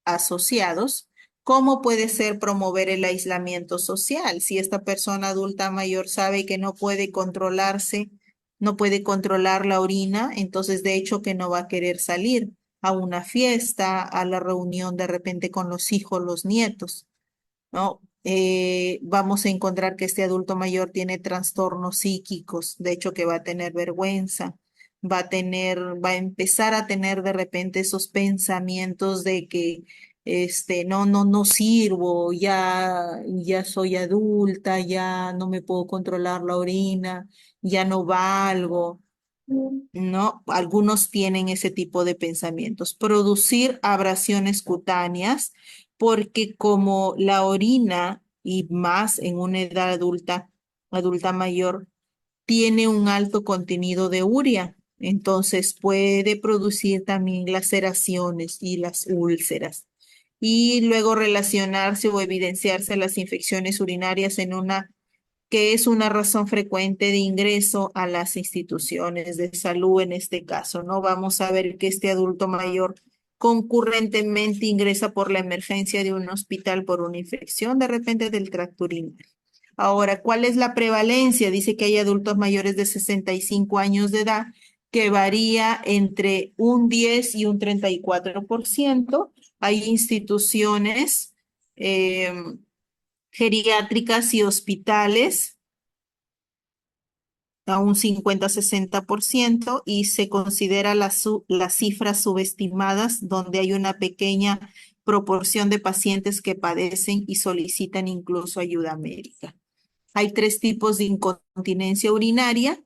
asociados. ¿Cómo puede ser promover el aislamiento social? Si esta persona adulta mayor sabe que no puede controlarse, no puede controlar la orina, entonces de hecho que no va a querer salir a una fiesta, a la reunión de repente con los hijos, los nietos, ¿no? Vamos a encontrar que este adulto mayor tiene trastornos psíquicos, de hecho que va a tener vergüenza, va a empezar a tener de repente esos pensamientos de que no sirvo, ya soy adulta, ya no me puedo controlar la orina, ya no valgo. ¿No? Algunos tienen ese tipo de pensamientos. Producir abrasiones cutáneas, porque como la orina, y más en una edad adulta, adulta mayor, tiene un alto contenido de urea, entonces puede producir también laceraciones y las úlceras. Y luego relacionarse o evidenciarse las infecciones urinarias en una que es una razón frecuente de ingreso a las instituciones de salud en este caso, ¿no? Vamos a ver que este adulto mayor concurrentemente ingresa por la emergencia de un hospital por una infección de repente del tracto urinario. Ahora, ¿cuál es la prevalencia? Dice que hay adultos mayores de 65 años de edad que varía entre un 10 y un 34%. Hay instituciones geriátricas y hospitales a un 50-60% y se considera las cifras subestimadas donde hay una pequeña proporción de pacientes que padecen y solicitan incluso ayuda médica. Hay tres tipos de incontinencia urinaria: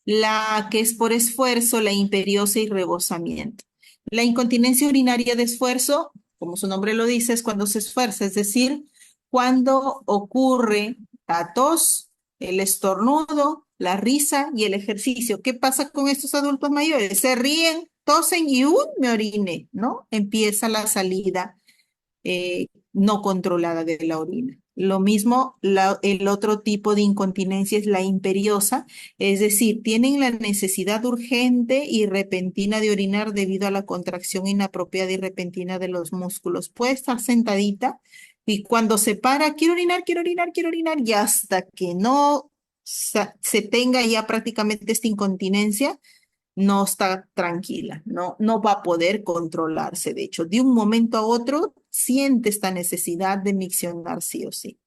la que es por esfuerzo, la imperiosa y rebosamiento. La incontinencia urinaria de esfuerzo, como su nombre lo dice, es cuando se esfuerza, es decir, cuando ocurre la tos, el estornudo, la risa y el ejercicio. ¿Qué pasa con estos adultos mayores? Se ríen, tosen y me oriné, ¿no? Empieza la salida no controlada de la orina. Lo mismo, el otro tipo de incontinencia es la imperiosa, es decir, tienen la necesidad urgente y repentina de orinar debido a la contracción inapropiada y repentina de los músculos. Puede estar sentadita y cuando se para, quiero orinar, quiero orinar, quiero orinar, y hasta que no se tenga ya prácticamente esta incontinencia, no está tranquila, no va a poder controlarse. De hecho, de un momento a otro siente esta necesidad de miccionar sí o sí.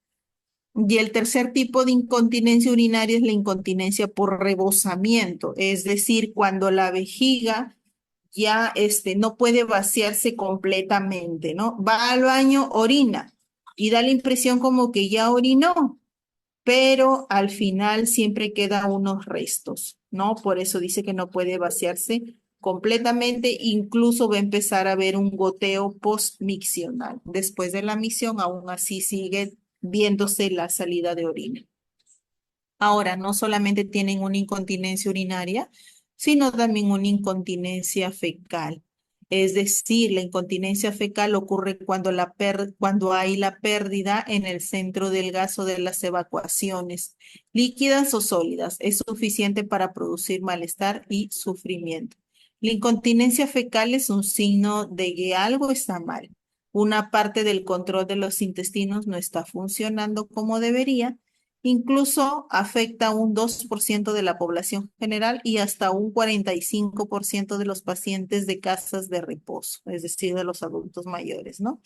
Y el tercer tipo de incontinencia urinaria es la incontinencia por rebosamiento, es decir, cuando la vejiga ya no puede vaciarse completamente, ¿no? Va al baño, orina y da la impresión como que ya orinó, pero al final siempre quedan unos restos, ¿no? Por eso dice que no puede vaciarse completamente, incluso va a empezar a haber un goteo postmiccional. Después de la micción, aún así sigue viéndose la salida de orina. Ahora, no solamente tienen una incontinencia urinaria, sino también una incontinencia fecal. Es decir, la incontinencia fecal ocurre cuando hay la pérdida en el centro del gaso de las evacuaciones, líquidas o sólidas. Es suficiente para producir malestar y sufrimiento. La incontinencia fecal es un signo de que algo está mal. Una parte del control de los intestinos no está funcionando como debería. Incluso afecta a un 2% de la población general y hasta un 45% de los pacientes de casas de reposo, es decir, de los adultos mayores, ¿no?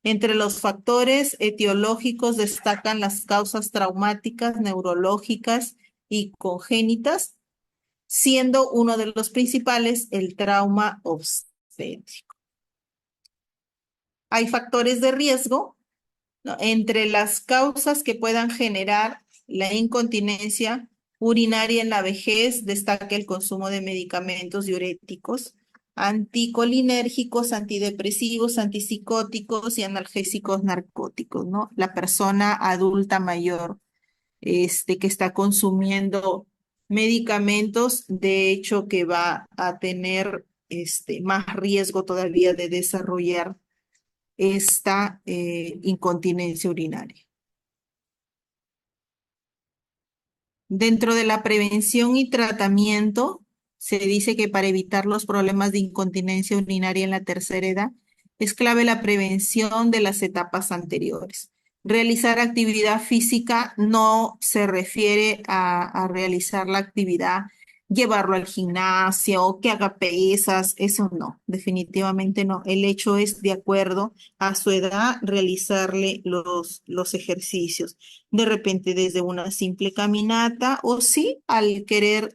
Entre los factores etiológicos destacan las causas traumáticas, neurológicas y congénitas, siendo uno de los principales el trauma obstétrico. Hay factores de riesgo, ¿no? Entre las causas que puedan generar la incontinencia urinaria en la vejez, destaca el consumo de medicamentos diuréticos, anticolinérgicos, antidepresivos, antipsicóticos y analgésicos narcóticos, ¿no? La persona adulta mayor, que está consumiendo medicamentos, de hecho, que va a tener más riesgo todavía de desarrollar esta incontinencia urinaria. Dentro de la prevención y tratamiento, se dice que para evitar los problemas de incontinencia urinaria en la tercera edad, es clave la prevención de las etapas anteriores. Realizar actividad física no se refiere a realizar la actividad, llevarlo al gimnasio, que haga pesas, eso no, definitivamente no. El hecho es, de acuerdo a su edad, realizarle los ejercicios de repente desde una simple caminata o sí al querer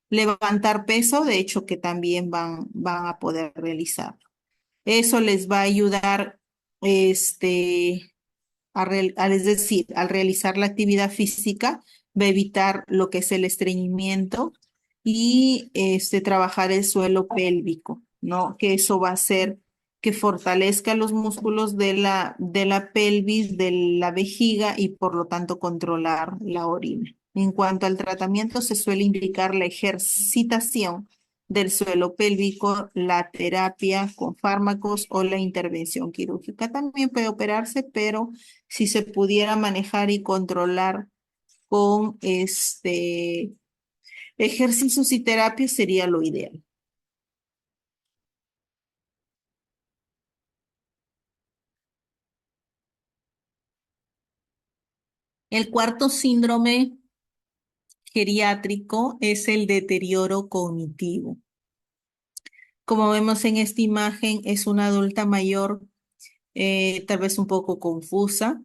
levantar peso, de hecho que también van a poder realizar. Eso les va a ayudar es decir, al realizar la actividad física, va a evitar lo que es el estreñimiento y trabajar el suelo pélvico, ¿no? Que eso va a hacer que fortalezca los músculos de la pelvis, de la vejiga y por lo tanto controlar la orina. En cuanto al tratamiento, se suele indicar la ejercitación del suelo pélvico, la terapia con fármacos o la intervención quirúrgica. También puede operarse, pero si se pudiera manejar y controlar con ejercicios y terapias sería lo ideal. El cuarto síndrome geriátrico es el deterioro cognitivo. Como vemos en esta imagen, es una adulta mayor, tal vez un poco confusa,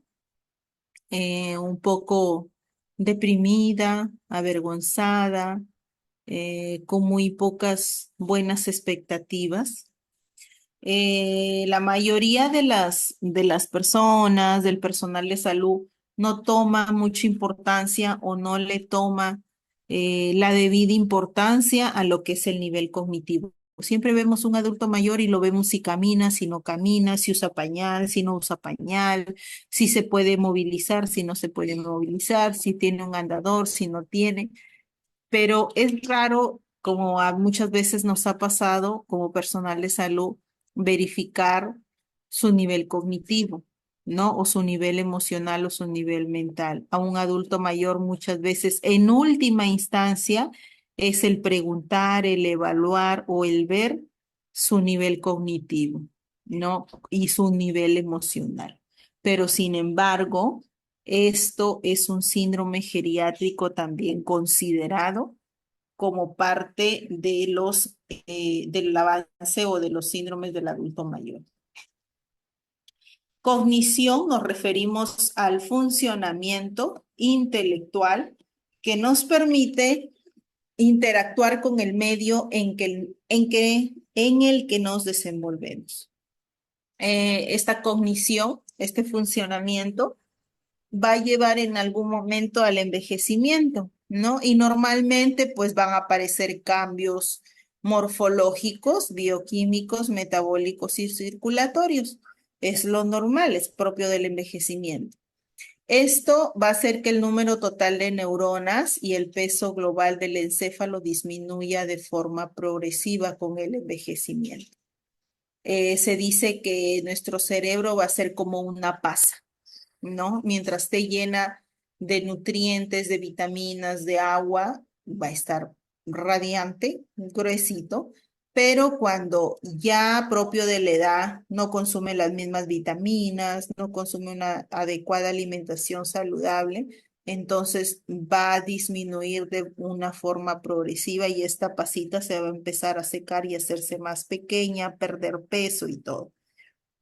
un poco deprimida, avergonzada, con muy pocas buenas expectativas. La mayoría de las personas, del personal de salud, no toma mucha importancia o no le toma la debida importancia a lo que es el nivel cognitivo. Siempre vemos un adulto mayor y lo vemos si camina, si no camina, si usa pañal, si no usa pañal, si se puede movilizar, si no se puede movilizar, si tiene un andador, si no tiene, pero es raro, como muchas veces nos ha pasado como personal de salud, verificar su nivel cognitivo, ¿no? O su nivel emocional o su nivel mental. A un adulto mayor muchas veces, en última instancia, es el preguntar, el evaluar o el ver su nivel cognitivo, ¿no? Y su nivel emocional. Pero sin embargo, esto es un síndrome geriátrico también considerado como parte del avance o de los síndromes del adulto mayor. Cognición nos referimos al funcionamiento intelectual que nos permite interactuar con el medio en el que nos desenvolvemos. Esta cognición, este funcionamiento, va a llevar en algún momento al envejecimiento, ¿no? Y normalmente pues van a aparecer cambios morfológicos, bioquímicos, metabólicos y circulatorios. Es lo normal, es propio del envejecimiento. Esto va a hacer que el número total de neuronas y el peso global del encéfalo disminuya de forma progresiva con el envejecimiento. Se dice que nuestro cerebro va a ser como una pasa, ¿no? Mientras esté llena de nutrientes, de vitaminas, de agua, va a estar radiante, gruesito, pero cuando ya propio de la edad no consume las mismas vitaminas, no consume una adecuada alimentación saludable, entonces va a disminuir de una forma progresiva y esta pasita se va a empezar a secar y hacerse más pequeña, perder peso y todo.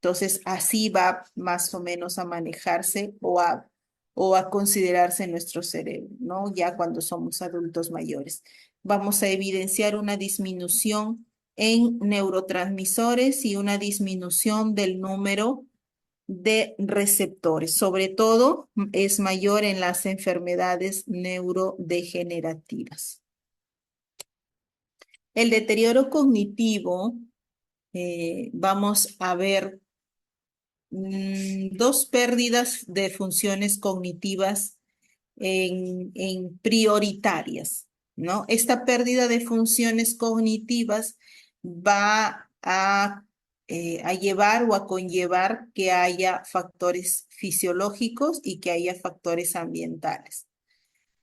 Entonces, así va más o menos a manejarse o a considerarse nuestro cerebro, ¿no? Ya cuando somos adultos mayores. Vamos a evidenciar una disminución en neurotransmisores y una disminución del número de receptores. Sobre todo, es mayor en las enfermedades neurodegenerativas. El deterioro cognitivo, vamos a ver dos pérdidas de funciones cognitivas en prioritarias, ¿no? Esta pérdida de funciones cognitivas va a llevar o a conllevar que haya factores fisiológicos y que haya factores ambientales.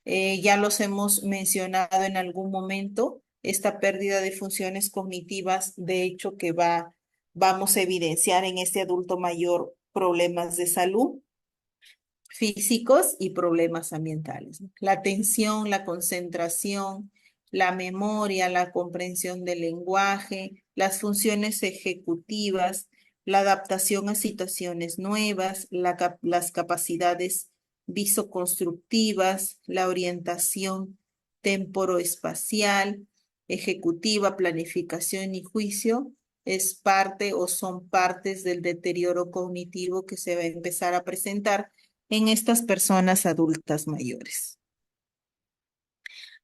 Ya los hemos mencionado en algún momento, esta pérdida de funciones cognitivas, de hecho, vamos a evidenciar en este adulto mayor problemas de salud físicos y problemas ambientales, ¿no? La atención, la concentración, la memoria, la comprensión del lenguaje, las funciones ejecutivas, la adaptación a situaciones nuevas, las capacidades visoconstructivas, la orientación temporoespacial, ejecutiva, planificación y juicio, es parte o son partes del deterioro cognitivo que se va a empezar a presentar en estas personas adultas mayores.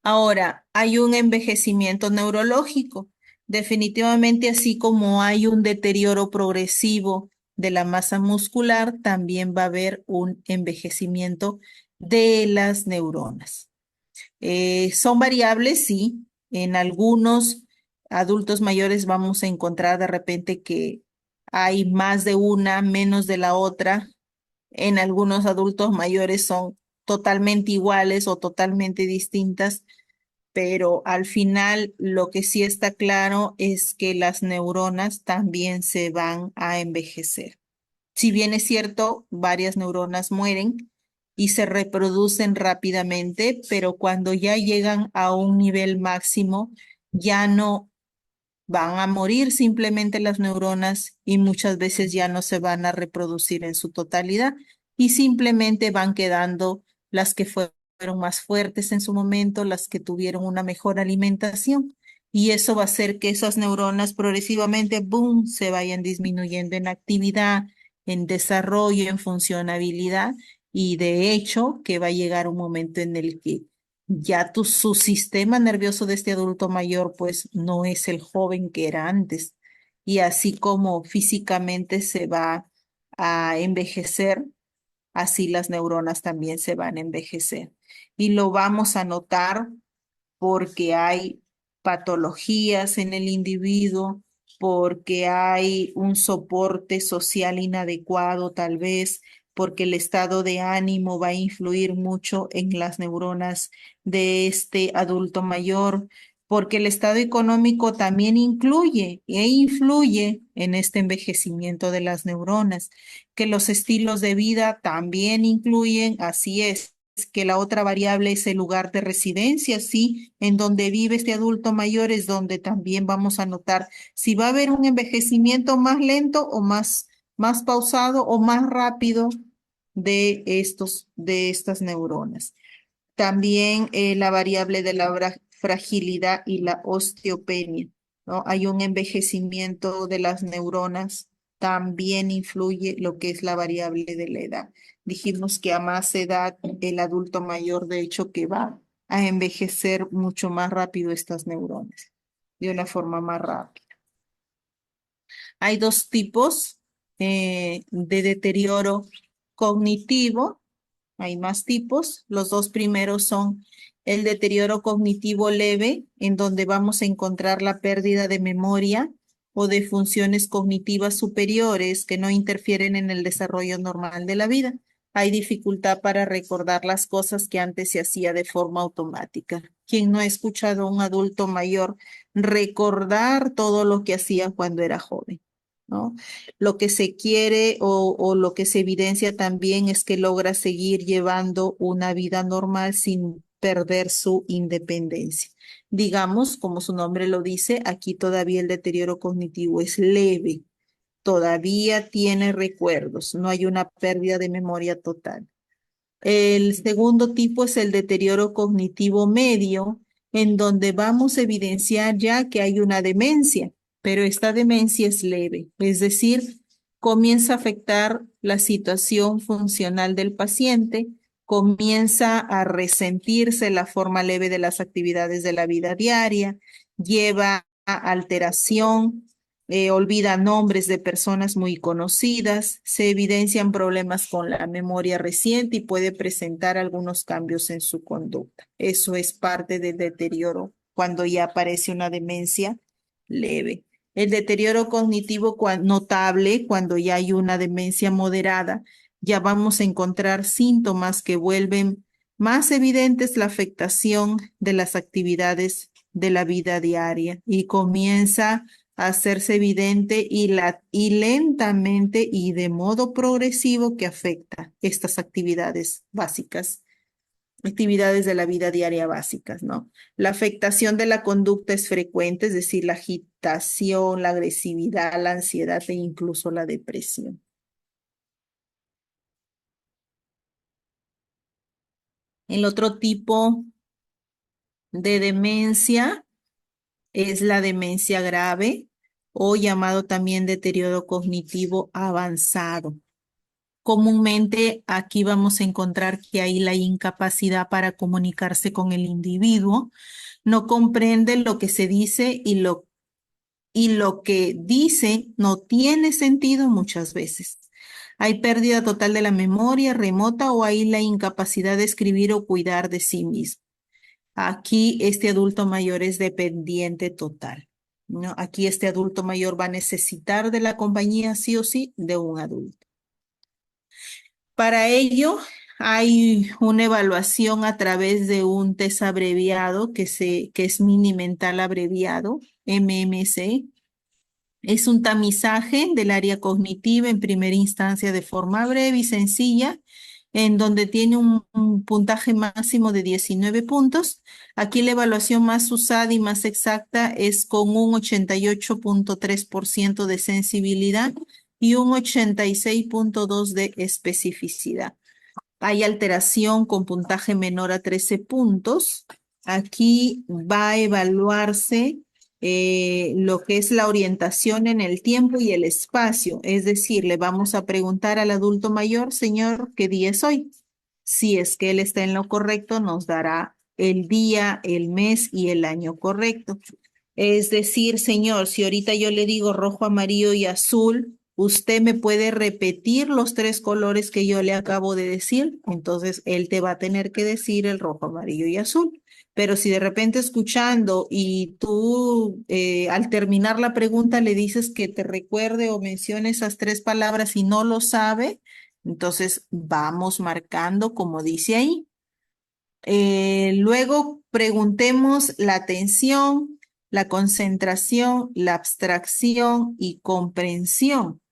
Ahora, hay un envejecimiento neurológico. Definitivamente, así como hay un deterioro progresivo de la masa muscular, también va a haber un envejecimiento de las neuronas. Son variables, sí. En algunos adultos mayores vamos a encontrar de repente que hay más de una, menos de la otra. En algunos adultos mayores son totalmente iguales o totalmente distintas, pero al final lo que sí está claro es que las neuronas también se van a envejecer. Si bien es cierto, varias neuronas mueren y se reproducen rápidamente, pero cuando ya llegan a un nivel máximo, ya no van a morir simplemente las neuronas y muchas veces ya no se van a reproducir en su totalidad y simplemente van quedando las que fueron más fuertes en su momento, las que tuvieron una mejor alimentación. Y eso va a hacer que esas neuronas progresivamente, boom, se vayan disminuyendo en actividad, en desarrollo, en funcionabilidad. Y de hecho, que va a llegar un momento en el que ya su sistema nervioso de este adulto mayor pues no es el joven que era antes. Y así como físicamente se va a envejecer, así las neuronas también se van a envejecer. Y lo vamos a notar porque hay patologías en el individuo, porque hay un soporte social inadecuado tal vez, porque el estado de ánimo va a influir mucho en las neuronas de este adulto mayor, porque el estado económico también incluye e influye en este envejecimiento de las neuronas, que los estilos de vida también incluyen, así es que la otra variable es el lugar de residencia, sí, en donde vive este adulto mayor es donde también vamos a notar si va a haber un envejecimiento más lento o más pausado o más rápido de estas neuronas. También la variable de la fragilidad y la osteopenia, ¿no? Hay un envejecimiento de las neuronas, también influye lo que es la variable de la edad. Dijimos que a más edad, el adulto mayor, de hecho, que va a envejecer mucho más rápido estas neuronas, de una forma más rápida. Hay dos tipos de deterioro cognitivo. Hay más tipos. Los dos primeros son el deterioro cognitivo leve, en donde vamos a encontrar la pérdida de memoria o de funciones cognitivas superiores que no interfieren en el desarrollo normal de la vida. Hay dificultad para recordar las cosas que antes se hacía de forma automática. ¿Quién no ha escuchado a un adulto mayor recordar todo lo que hacía cuando era joven? ¿No? Lo que se quiere o lo que se evidencia también es que logra seguir llevando una vida normal sin perder su independencia. Digamos, como su nombre lo dice, aquí todavía el deterioro cognitivo es leve, todavía tiene recuerdos, no hay una pérdida de memoria total. El segundo tipo es el deterioro cognitivo medio, en donde vamos a evidenciar ya que hay una demencia, pero esta demencia es leve, es decir, comienza a afectar la situación funcional del paciente, comienza a resentirse la forma leve de las actividades de la vida diaria, lleva a alteración, olvida nombres de personas muy conocidas, se evidencian problemas con la memoria reciente y puede presentar algunos cambios en su conducta. Eso es parte del deterioro cuando ya aparece una demencia leve. El deterioro cognitivo notable, cuando ya hay una demencia moderada, ya vamos a encontrar síntomas que vuelven más evidentes la afectación de las actividades de la vida diaria y comienza a hacerse evidente y lentamente y de modo progresivo que afecta estas actividades básicas, actividades de la vida diaria básicas, ¿no? La afectación de la conducta es frecuente, es decir, la agitación, la agresividad, la ansiedad e incluso la depresión. El otro tipo de demencia es la demencia grave o llamado también deterioro cognitivo avanzado. Comúnmente aquí vamos a encontrar que hay la incapacidad para comunicarse con el individuo, no comprende lo que se dice y lo que dice no tiene sentido muchas veces. Hay pérdida total de la memoria remota o hay la incapacidad de escribir o cuidar de sí mismo. Aquí este adulto mayor es dependiente total, ¿no? Aquí este adulto mayor va a necesitar de la compañía sí o sí de un adulto. Para ello, hay una evaluación a través de un test abreviado que es mini mental abreviado, MMC. Es un tamizaje del área cognitiva en primera instancia de forma breve y sencilla, en donde tiene un puntaje máximo de 19 puntos. Aquí la evaluación más usada y más exacta es con un 88.3% de sensibilidad y un 86.2% de especificidad. Hay alteración con puntaje menor a 13 puntos. Aquí va a evaluarse lo que es la orientación en el tiempo y el espacio. Es decir, le vamos a preguntar al adulto mayor, señor, ¿qué día es hoy? Si es que él está en lo correcto, nos dará el día, el mes y el año correcto. Es decir, señor, si ahorita yo le digo rojo, amarillo y azul, usted me puede repetir los tres colores que yo le acabo de decir. Entonces, él te va a tener que decir el rojo, amarillo y azul. Pero si de repente escuchando y tú al terminar la pregunta le dices que te recuerde o mencione esas tres palabras y no lo sabe, entonces vamos marcando como dice ahí. Luego preguntemos la atención, la concentración, la abstracción y comprensión.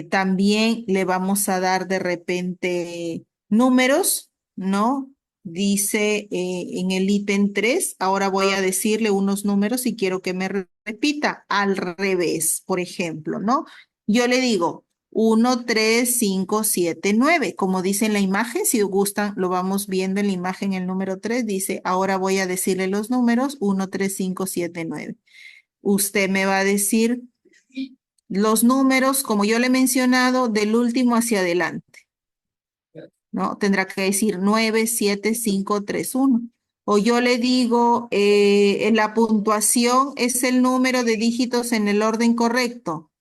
También le vamos a dar de repente números, ¿no? Dice en el ítem 3. Ahora voy a decirle unos números y quiero que me repita al revés, por ejemplo, ¿no? Yo le digo 1, 3, 5, 7, 9. Como dice en la imagen, si gustan, lo vamos viendo en la imagen, el número 3 dice, ahora voy a decirle los números 1, 3, 5, 7, 9. Usted me va a decir los números, como yo le he mencionado, del último hacia adelante, ¿no? Tendrá que decir 9, 7, 5, 3, 1. O yo le digo, en la puntuación es el número de dígitos en el orden correcto.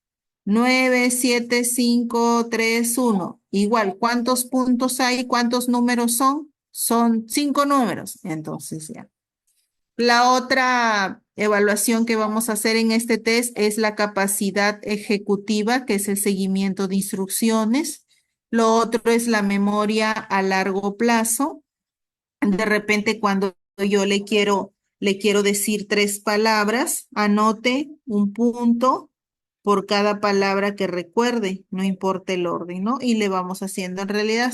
9, 7, 5, 3, 1. Igual, ¿cuántos puntos hay? ¿Cuántos números son? Son 5 números. Entonces, ya. La otra evaluación que vamos a hacer en este test es la capacidad ejecutiva, que es el seguimiento de instrucciones. Lo otro es la memoria a largo plazo. De repente, cuando yo le quiero decir 3 palabras, anote un punto por cada palabra que recuerde, no importa el orden, ¿no? Y le vamos haciendo. En realidad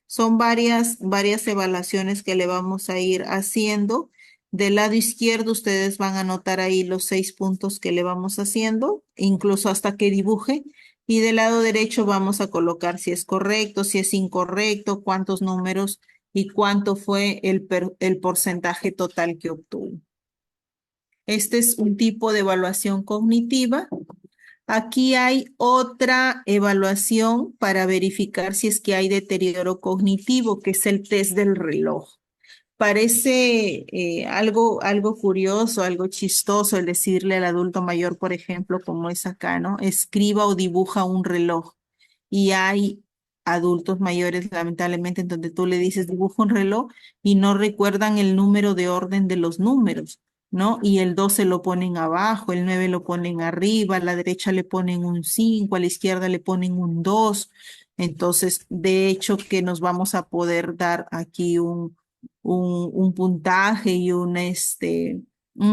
son varias evaluaciones que le vamos a ir haciendo. Del lado izquierdo, ustedes van a anotar ahí los 6 puntos que le vamos haciendo, incluso hasta que dibuje. Y del lado derecho vamos a colocar si es correcto, si es incorrecto, cuántos números y cuánto fue el porcentaje total que obtuvo. Este es un tipo de evaluación cognitiva. Aquí hay otra evaluación para verificar si es que hay deterioro cognitivo, que es el test del reloj. Parece algo curioso, algo chistoso el decirle al adulto mayor, por ejemplo, como es acá, ¿no? Escriba o dibuja un reloj. Y hay adultos mayores, lamentablemente, en donde tú le dices dibuja un reloj y no recuerdan el número de orden de los números, ¿no? Y el 12 lo ponen abajo, el 9 lo ponen arriba, a la derecha le ponen un 5, a la izquierda le ponen un 2. Entonces, de hecho, que nos vamos a poder dar aquí un puntaje y un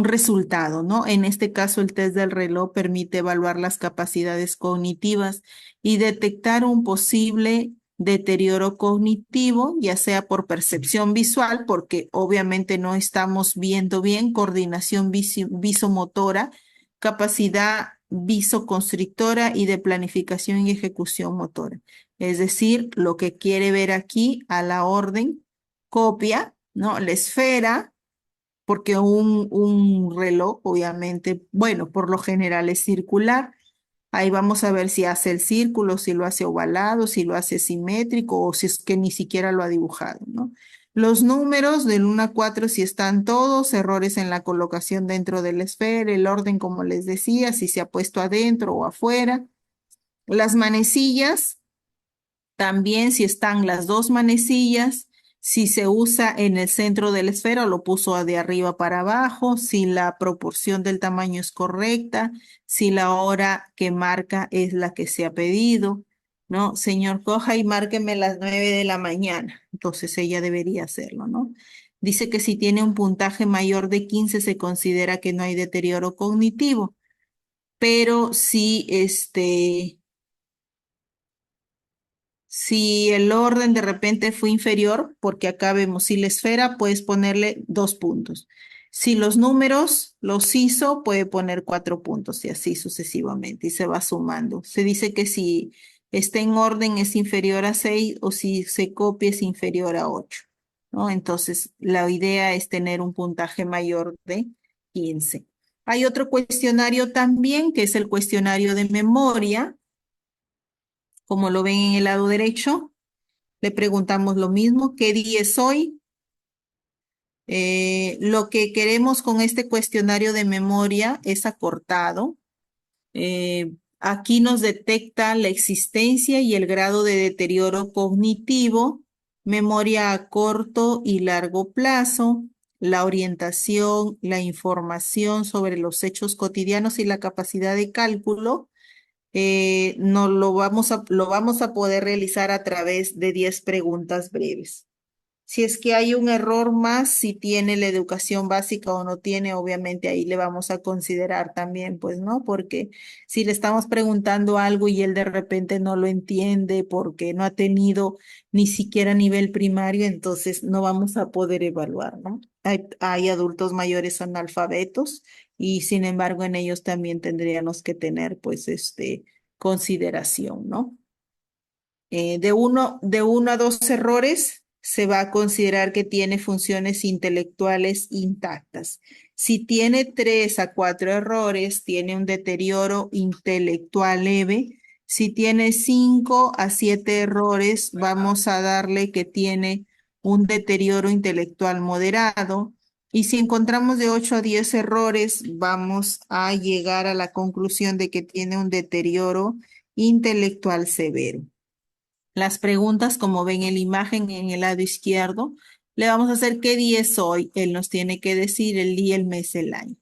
resultado, ¿no? En este caso, el test del reloj permite evaluar las capacidades cognitivas y detectar un posible deterioro cognitivo, ya sea por percepción visual, porque obviamente no estamos viendo bien, coordinación visomotora, capacidad visoconstrictora y de planificación y ejecución motora. Es decir, lo que quiere ver aquí a la orden, copia, ¿no? La esfera, porque un reloj, obviamente, bueno, por lo general es circular. Ahí vamos a ver si hace el círculo, si lo hace ovalado, si lo hace simétrico o si es que ni siquiera lo ha dibujado, ¿no? Los números del 1 a 4 si están todos, errores en la colocación dentro de la esfera, el orden como les decía, si se ha puesto adentro o afuera. Las manecillas, también si están las dos manecillas, si se usa en el centro de la esfera o lo puso de arriba para abajo, si la proporción del tamaño es correcta, si la hora que marca es la que se ha pedido, ¿no? Señor, coja y márqueme las 9 de la mañana. Entonces ella debería hacerlo, ¿no? Dice que si tiene un puntaje mayor de 15 se considera que no hay deterioro cognitivo, pero si el orden de repente fue inferior, porque acá vemos si la esfera, puedes ponerle 2 puntos. Si los números los hizo, puede poner 4 puntos y así sucesivamente y se va sumando. Se dice que si está en orden es inferior a 6 o si se copia es inferior a 8, ¿no? Entonces, la idea es tener un puntaje mayor de 15. Hay otro cuestionario también, que es el cuestionario de memoria, como lo ven en el lado derecho. Le preguntamos lo mismo, ¿qué día es hoy? Lo que queremos con este cuestionario de memoria es acortado. Aquí nos detecta la existencia y el grado de deterioro cognitivo, memoria a corto y largo plazo, la orientación, la información sobre los hechos cotidianos y la capacidad de cálculo. No lo vamos a poder realizar a través de 10 preguntas breves. Si es que hay un error más, si tiene la educación básica o no tiene, obviamente ahí le vamos a considerar también, pues, ¿no? Porque si le estamos preguntando algo y él de repente no lo entiende porque no ha tenido ni siquiera nivel primario, entonces no vamos a poder evaluar, ¿no? Hay adultos mayores analfabetos y sin embargo en ellos también tendríamos que tener, pues, consideración, ¿no? de uno a dos errores, se va a considerar que tiene funciones intelectuales intactas. Si tiene 3 a 4 errores, tiene un deterioro intelectual leve. Si tiene 5 a 7 errores, vamos a darle que tiene un deterioro intelectual moderado. Y si encontramos de 8 a 10 errores, vamos a llegar a la conclusión de que tiene un deterioro intelectual severo. Las preguntas, como ven en la imagen en el lado izquierdo, le vamos a hacer ¿qué día es hoy? Él nos tiene que decir el día, el mes, el año.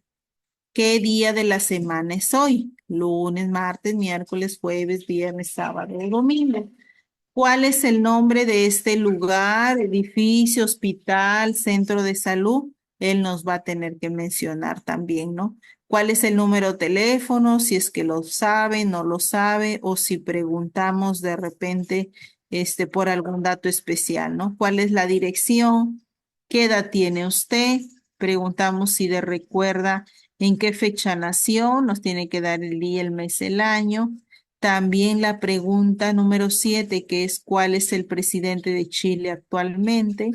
¿Qué día de la semana es hoy? Lunes, martes, miércoles, jueves, viernes, sábado, domingo. ¿Cuál es el nombre de este lugar, edificio, hospital, centro de salud? Él nos va a tener que mencionar también, ¿no? ¿Cuál es el número de teléfono? Si es que lo sabe, no lo sabe, o si preguntamos de repente, por algún dato especial, ¿no? ¿Cuál es la dirección? ¿Qué edad tiene usted? Preguntamos si le recuerda en qué fecha nació, nos tiene que dar el día, el mes, el año. También la pregunta número 7, que es ¿cuál es el presidente de Chile actualmente?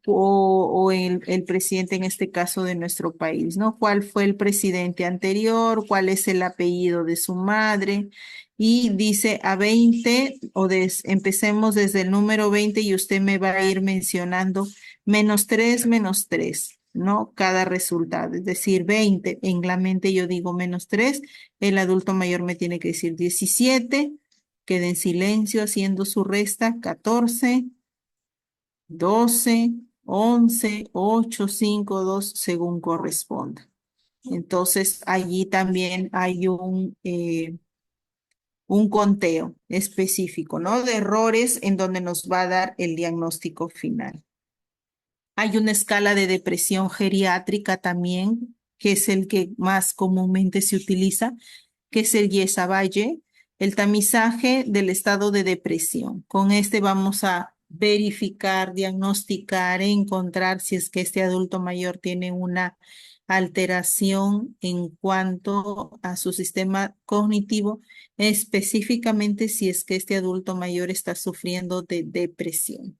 O el presidente en este caso de nuestro país, ¿no? ¿Cuál fue el presidente anterior? ¿Cuál es el apellido de su madre? Y dice a 20, empecemos desde el número 20 y usted me va a ir mencionando menos 3, ¿no? Cada resultado, es decir, 20, en la mente yo digo -3, el adulto mayor me tiene que decir 17, quede en silencio haciendo su resta, 14, 12, 11, 8, 5, 2, según corresponda. Entonces, allí también hay un conteo específico, ¿no? De errores en donde nos va a dar el diagnóstico final. Hay una escala de depresión geriátrica también, que es el que más comúnmente se utiliza, que es el Yesavalle, el tamizaje del estado de depresión. Con este vamos a verificar, diagnosticar, encontrar si es que este adulto mayor tiene una alteración en cuanto a su sistema cognitivo, específicamente si es que este adulto mayor está sufriendo de depresión.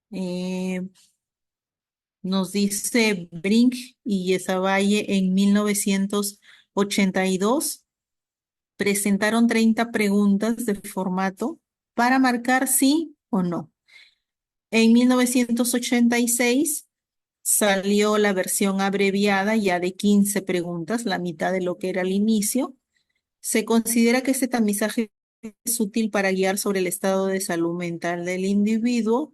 Eh, Nos dice Brink y Yesavalle en 1982 presentaron 30 preguntas de formato para marcar sí o no. En 1986 salió la versión abreviada ya de 15 preguntas, la mitad de lo que era al inicio. Se considera que este tamizaje es útil para guiar sobre el estado de salud mental del individuo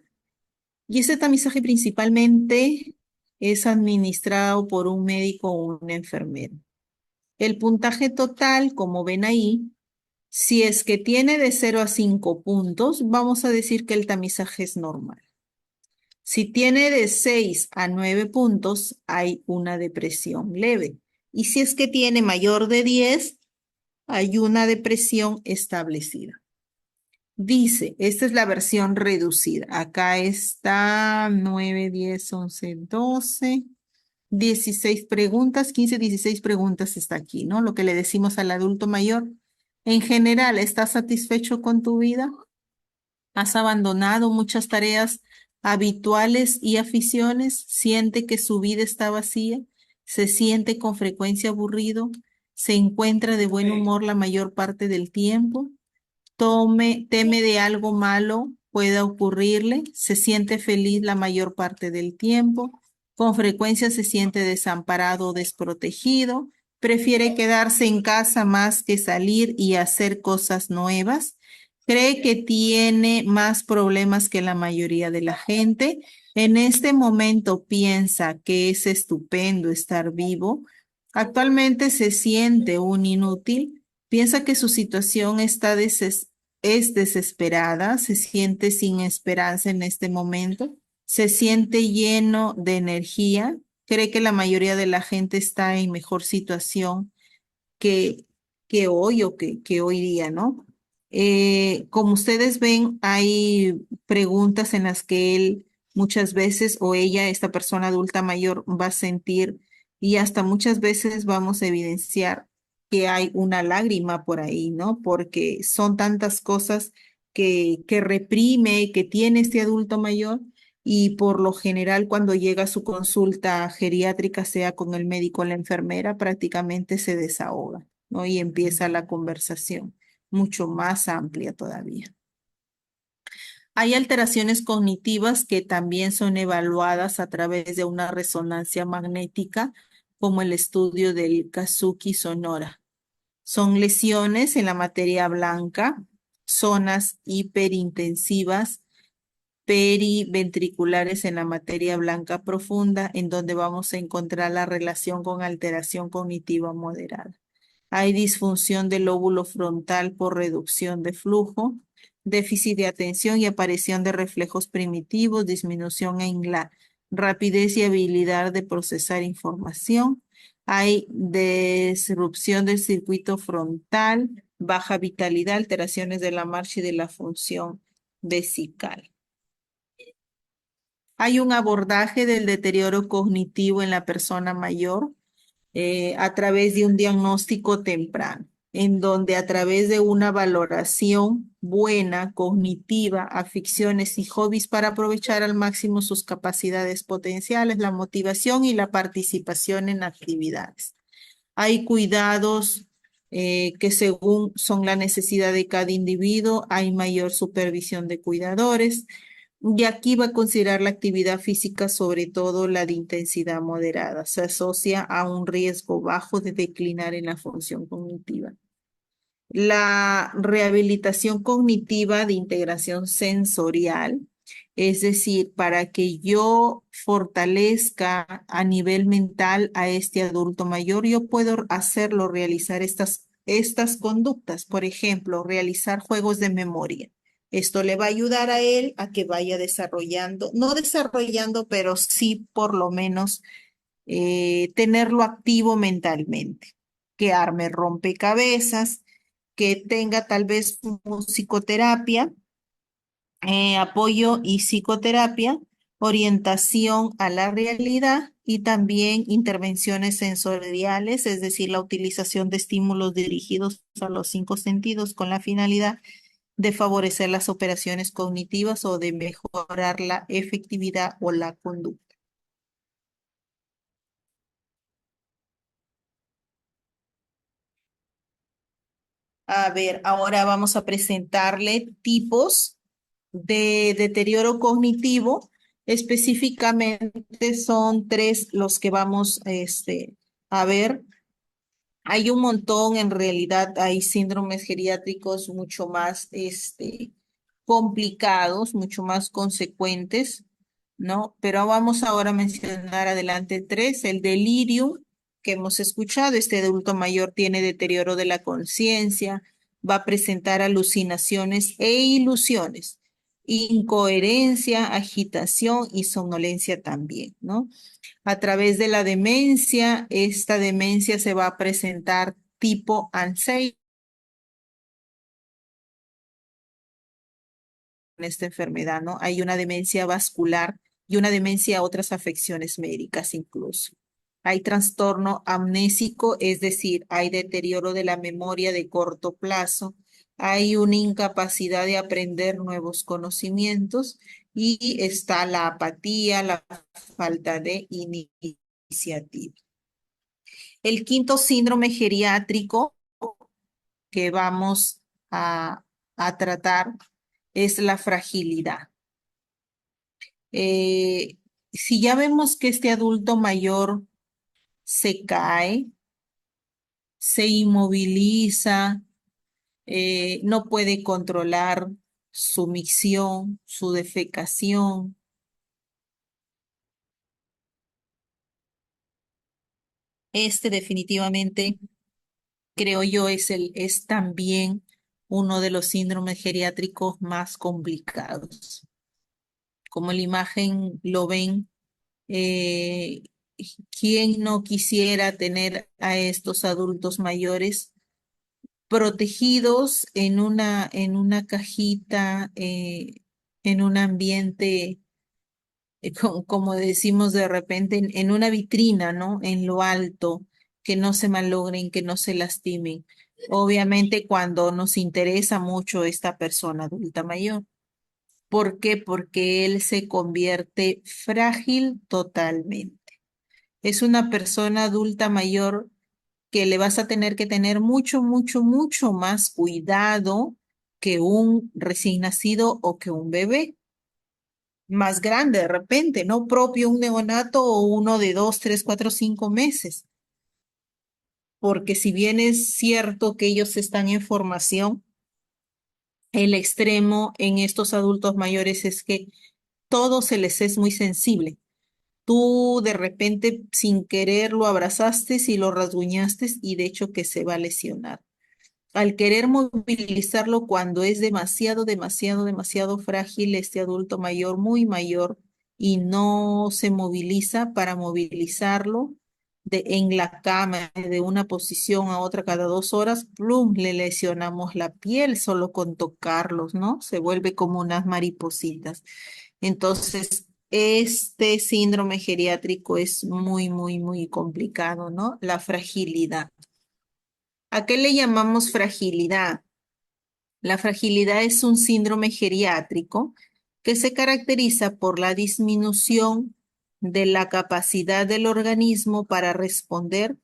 y ese tamizaje principalmente es administrado por un médico o un enfermero. El puntaje total, como ven ahí, si es que tiene de 0 a 5 puntos, vamos a decir que el tamizaje es normal. Si tiene de 6 a 9 puntos, hay una depresión leve. Y si es que tiene mayor de 10, hay una depresión establecida. Dice, esta es la versión reducida. Acá está 9, 10, 11, 12, 16 preguntas, 15, 16 preguntas está aquí, ¿no? Lo que le decimos al adulto mayor. En general, ¿estás satisfecho con tu vida? ¿Has abandonado muchas tareas habituales y aficiones? ¿Siente que su vida está vacía? ¿Se siente con frecuencia aburrido? ¿Se encuentra de buen humor la mayor parte del tiempo? Teme de algo malo pueda ocurrirle, se siente feliz la mayor parte del tiempo, con frecuencia se siente desamparado o desprotegido, prefiere quedarse en casa más que salir y hacer cosas nuevas, cree que tiene más problemas que la mayoría de la gente, en este momento piensa que es estupendo estar vivo, actualmente se siente un inútil. Piensa que su situación es desesperada, se siente sin esperanza en este momento, se siente lleno de energía, cree que la mayoría de la gente está en mejor situación que, que hoy o que hoy día, ¿no? Como ustedes ven, hay preguntas en las que él muchas veces o ella, esta persona adulta mayor, va a sentir y hasta muchas veces vamos a evidenciar que hay una lágrima por ahí, ¿no? Porque son tantas cosas que reprime, que tiene este adulto mayor y por lo general cuando llega a su consulta geriátrica, sea con el médico o la enfermera, prácticamente se desahoga, ¿no? Y empieza la conversación mucho más amplia todavía. Hay alteraciones cognitivas que también son evaluadas a través de una resonancia magnética, como el estudio del Kazuki Sonora. Son lesiones en la materia blanca, zonas hiperintensivas periventriculares en la materia blanca profunda, en donde vamos a encontrar la relación con alteración cognitiva moderada. Hay disfunción del lóbulo frontal por reducción de flujo, déficit de atención y aparición de reflejos primitivos, disminución en la rapidez y habilidad de procesar información. Hay disrupción del circuito frontal, baja vitalidad, alteraciones de la marcha y de la función vesical. Hay un abordaje del deterioro cognitivo en la persona mayor a través de un diagnóstico temprano, en donde a través de una valoración buena, cognitiva, aficiones y hobbies para aprovechar al máximo sus capacidades potenciales, la motivación y la participación en actividades. Hay cuidados que según son la necesidad de cada individuo, hay mayor supervisión de cuidadores. Y aquí va a considerar la actividad física, sobre todo la de intensidad moderada. Se asocia a un riesgo bajo de declinar en la función cognitiva. La rehabilitación cognitiva de integración sensorial, es decir, para que yo fortalezca a nivel mental a este adulto mayor, yo puedo hacerlo, realizar estas conductas. Por ejemplo, realizar juegos de memoria. Esto le va a ayudar a él a que vaya desarrollando, no desarrollando, pero sí por lo menos tenerlo activo mentalmente, que arme rompecabezas, que tenga tal vez musicoterapia, apoyo y psicoterapia, orientación a la realidad y también intervenciones sensoriales, es decir, la utilización de estímulos dirigidos a los cinco sentidos con la finalidad de favorecer las operaciones cognitivas o de mejorar la efectividad o la conducta. A ver, ahora vamos a presentarle tipos de deterioro cognitivo. Específicamente son tres los que vamos a ver. Hay un montón, en realidad hay síndromes geriátricos mucho más complicados, mucho más consecuentes, ¿no? Pero vamos ahora a mencionar adelante tres. El delirium que hemos escuchado, este adulto mayor tiene deterioro de la conciencia, va a presentar alucinaciones e ilusiones, incoherencia, agitación y somnolencia también, ¿no? A través de la demencia, esta demencia se va a presentar tipo Alzheimer en esta enfermedad, ¿no? Hay una demencia vascular y una demencia a otras afecciones médicas incluso. Hay trastorno amnésico, es decir, hay deterioro de la memoria de corto plazo, hay una incapacidad de aprender nuevos conocimientos y está la apatía, la falta de iniciativa. El quinto síndrome geriátrico que vamos a, a tratar es la fragilidad. Si ya vemos que este adulto mayor se cae, se inmoviliza, no puede controlar su micción, su defecación, este definitivamente, creo yo, es también uno de los síndromes geriátricos más complicados. Como la imagen lo ven, eh, ¿quién no quisiera tener a estos adultos mayores protegidos en una cajita, en un ambiente, como decimos de repente, en una vitrina, ¿no? En lo alto, que no se malogren, que no se lastimen. Obviamente cuando nos interesa mucho esta persona adulta mayor. ¿Por qué? Porque él se convierte frágil totalmente. Es una persona adulta mayor que le vas a tener que tener mucho, mucho, mucho más cuidado que un recién nacido o que un bebé más grande de repente, no propio un neonato o uno de 2, 3, 4, 5 meses. Porque si bien es cierto que ellos están en formación, el extremo en estos adultos mayores es que todo se les es muy sensible. Tú de repente sin querer lo abrazaste y lo rasguñaste y de hecho que se va a lesionar. Al querer movilizarlo cuando es demasiado, demasiado, demasiado frágil este adulto mayor, muy mayor, y no se moviliza para movilizarlo en la cama, de una posición a otra cada 2 horas, plum, le lesionamos la piel solo con tocarlos, ¿no? Se vuelve como unas maripositas. Entonces, este síndrome geriátrico es muy, muy, muy complicado, ¿no? La fragilidad. ¿A qué le llamamos fragilidad? La fragilidad es un síndrome geriátrico que se caracteriza por la disminución de la capacidad del organismo para responder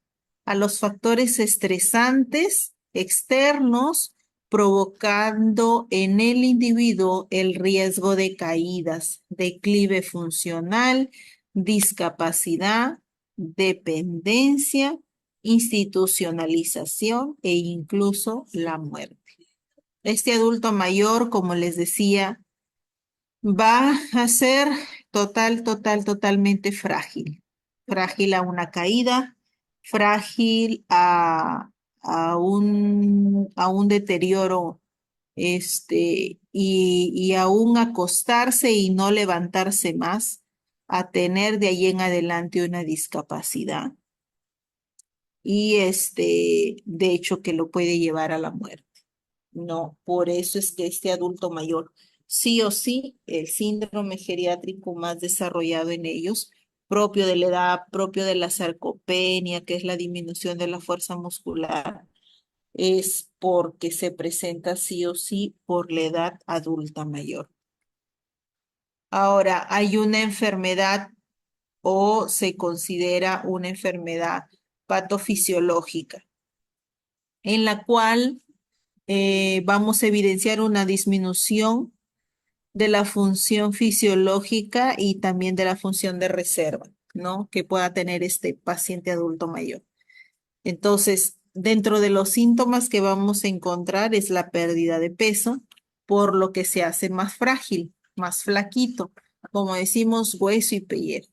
a los factores estresantes externos, provocando en el individuo el riesgo de caídas, declive funcional, discapacidad, dependencia, institucionalización e incluso la muerte. Este adulto mayor, como les decía, va a ser totalmente frágil. Frágil a una caída, frágil a un deterioro, y aún acostarse y no levantarse más, a tener de ahí en adelante una discapacidad. Y de hecho, que lo puede llevar a la muerte. No, por eso es que este adulto mayor, sí o sí, el síndrome geriátrico más desarrollado en ellos, propio de la edad, propio de la sarcopenia, que es la disminución de la fuerza muscular, es porque se presenta sí o sí por la edad adulta mayor. Ahora, hay una enfermedad o se considera una enfermedad patofisiológica en la cual vamos a evidenciar una disminución de la función fisiológica y también de la función de reserva, ¿no? Que pueda tener este paciente adulto mayor. Entonces, dentro de los síntomas que vamos a encontrar es la pérdida de peso, por lo que se hace más frágil, más flaquito, como decimos, hueso y pellejo.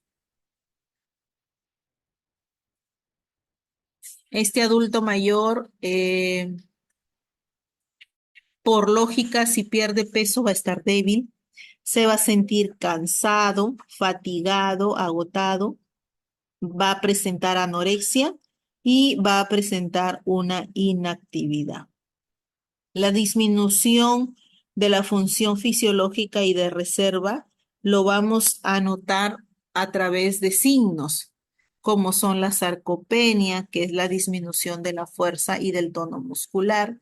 Este adulto mayor, por lógica, si pierde peso va a estar débil, se va a sentir cansado, fatigado, agotado, va a presentar anorexia y va a presentar una inactividad. La disminución de la función fisiológica y de reserva lo vamos a notar a través de signos, como son la sarcopenia, que es la disminución de la fuerza y del tono muscular,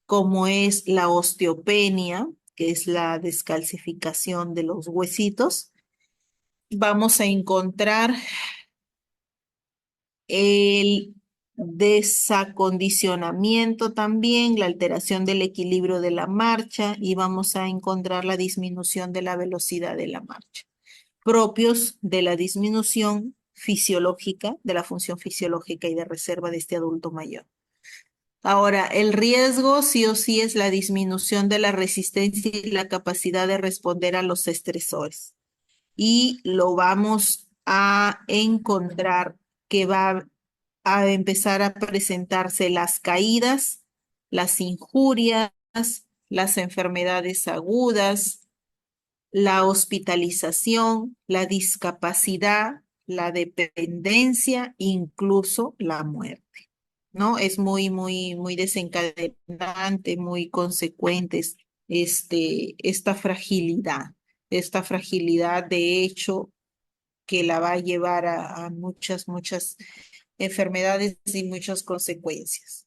como es la osteopenia, que es la descalcificación de los huesitos. Vamos a encontrar el desacondicionamiento también, la alteración del equilibrio de la marcha y vamos a encontrar la disminución de la velocidad de la marcha, propios de la disminución fisiológica, de la función fisiológica y de reserva de este adulto mayor. Ahora, el riesgo sí o sí es la disminución de la resistencia y la capacidad de responder a los estresores. Y lo vamos a encontrar que va a empezar a presentarse las caídas, las injurias, las enfermedades agudas, la hospitalización, la discapacidad, la dependencia, incluso la muerte. ¿No? Es muy, muy, muy desencadenante, muy consecuente esta fragilidad. Esta fragilidad, de hecho, que la va a llevar a muchas, muchas enfermedades y muchas consecuencias.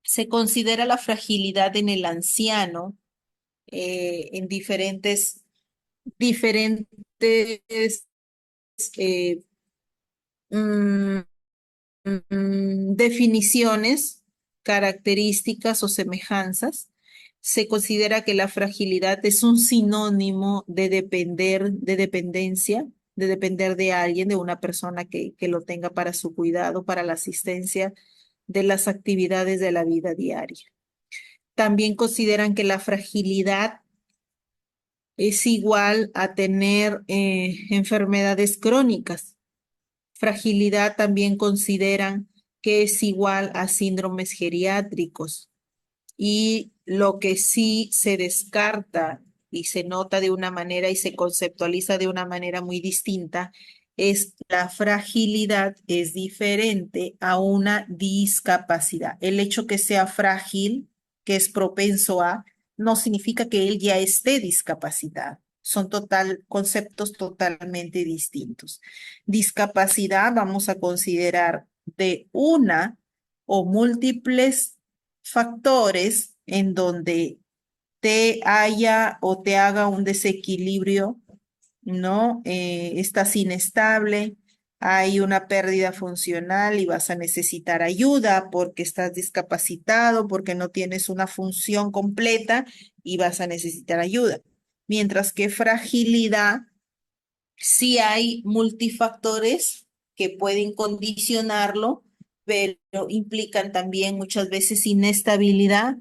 Se considera la fragilidad en el anciano en diferentes eh, mm, definiciones, características o semejanzas. Se considera que la fragilidad es un sinónimo de depender, de dependencia, de depender de alguien, de una persona que lo tenga para su cuidado, para la asistencia de las actividades de la vida diaria. También consideran que la fragilidad es igual a tener enfermedades crónicas. Fragilidad también consideran que es igual a síndromes geriátricos. Y lo que sí se descarta y se nota de una manera y se conceptualiza de una manera muy distinta es la fragilidad es diferente a una discapacidad. El hecho que sea frágil, que es propenso a, no significa que él ya esté discapacitado. Son conceptos totalmente distintos. Discapacidad vamos a considerar de una o múltiples factores en donde te haya o te haga un desequilibrio, ¿no? Estás inestable, hay una pérdida funcional y vas a necesitar ayuda porque estás discapacitado, porque no tienes una función completa y vas a necesitar ayuda. Mientras que fragilidad, sí hay multifactores que pueden condicionarlo, pero implican también muchas veces inestabilidad,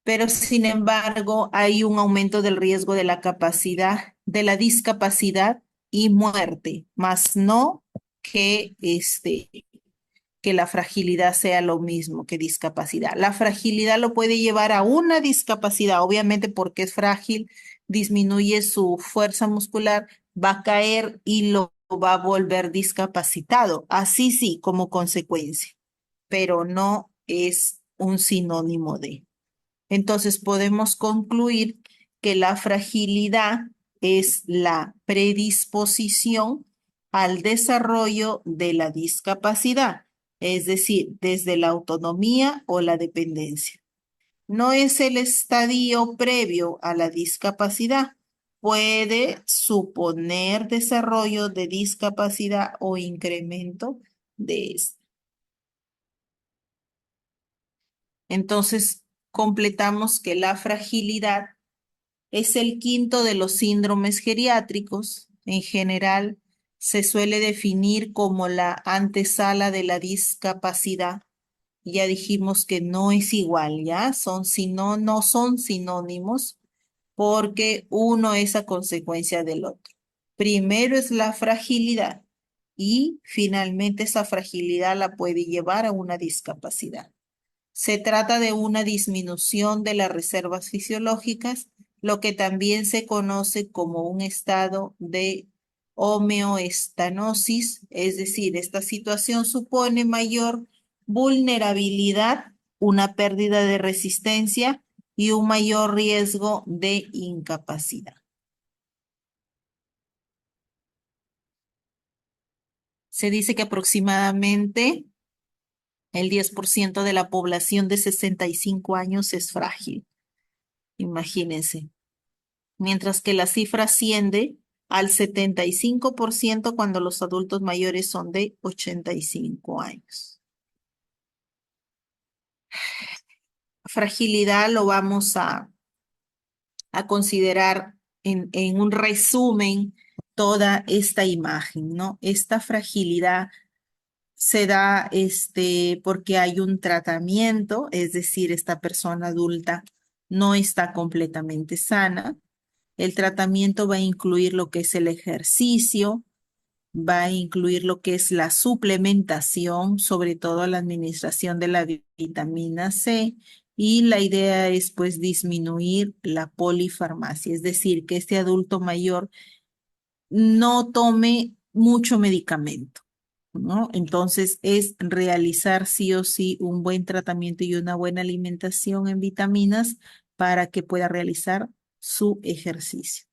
pero sin embargo hay un aumento del riesgo de la capacidad, de la discapacidad y muerte, más no que que la fragilidad sea lo mismo que discapacidad. La fragilidad lo puede llevar a una discapacidad, obviamente porque es frágil, disminuye su fuerza muscular, va a caer y lo va a volver discapacitado. Así sí, como consecuencia, pero no es un sinónimo de. Entonces podemos concluir que la fragilidad es la predisposición al desarrollo de la discapacidad, es decir, desde la autonomía o la dependencia. No es el estadio previo a la discapacidad. Puede suponer desarrollo de discapacidad o incremento de esta. Entonces, completamos que la fragilidad es el quinto de los síndromes geriátricos. En general, se suele definir como la antesala de la discapacidad. Ya dijimos que no es igual, ¿ya? No son sinónimos porque uno es a consecuencia del otro. Primero es la fragilidad y finalmente esa fragilidad la puede llevar a una discapacidad. Se trata de una disminución de las reservas fisiológicas, lo que también se conoce como un estado de homeoestanosis, es decir, esta situación supone mayor vulnerabilidad, una pérdida de resistencia y un mayor riesgo de incapacidad. Se dice que aproximadamente el 10% de la población de 65 años es frágil. Imagínense. Mientras que la cifra asciende al 75% cuando los adultos mayores son de 85 años. Fragilidad lo vamos a considerar en un resumen toda esta imagen, ¿no? Esta fragilidad se da porque hay un tratamiento, es decir, esta persona adulta no está completamente sana. El tratamiento va a incluir lo que es el ejercicio, va a incluir lo que es la suplementación, sobre todo la administración de la vitamina C, y la idea es pues disminuir la polifarmacia, es decir, que este adulto mayor no tome mucho medicamento, ¿no? Entonces es realizar sí o sí un buen tratamiento y una buena alimentación en vitaminas para que pueda realizar su ejercicio.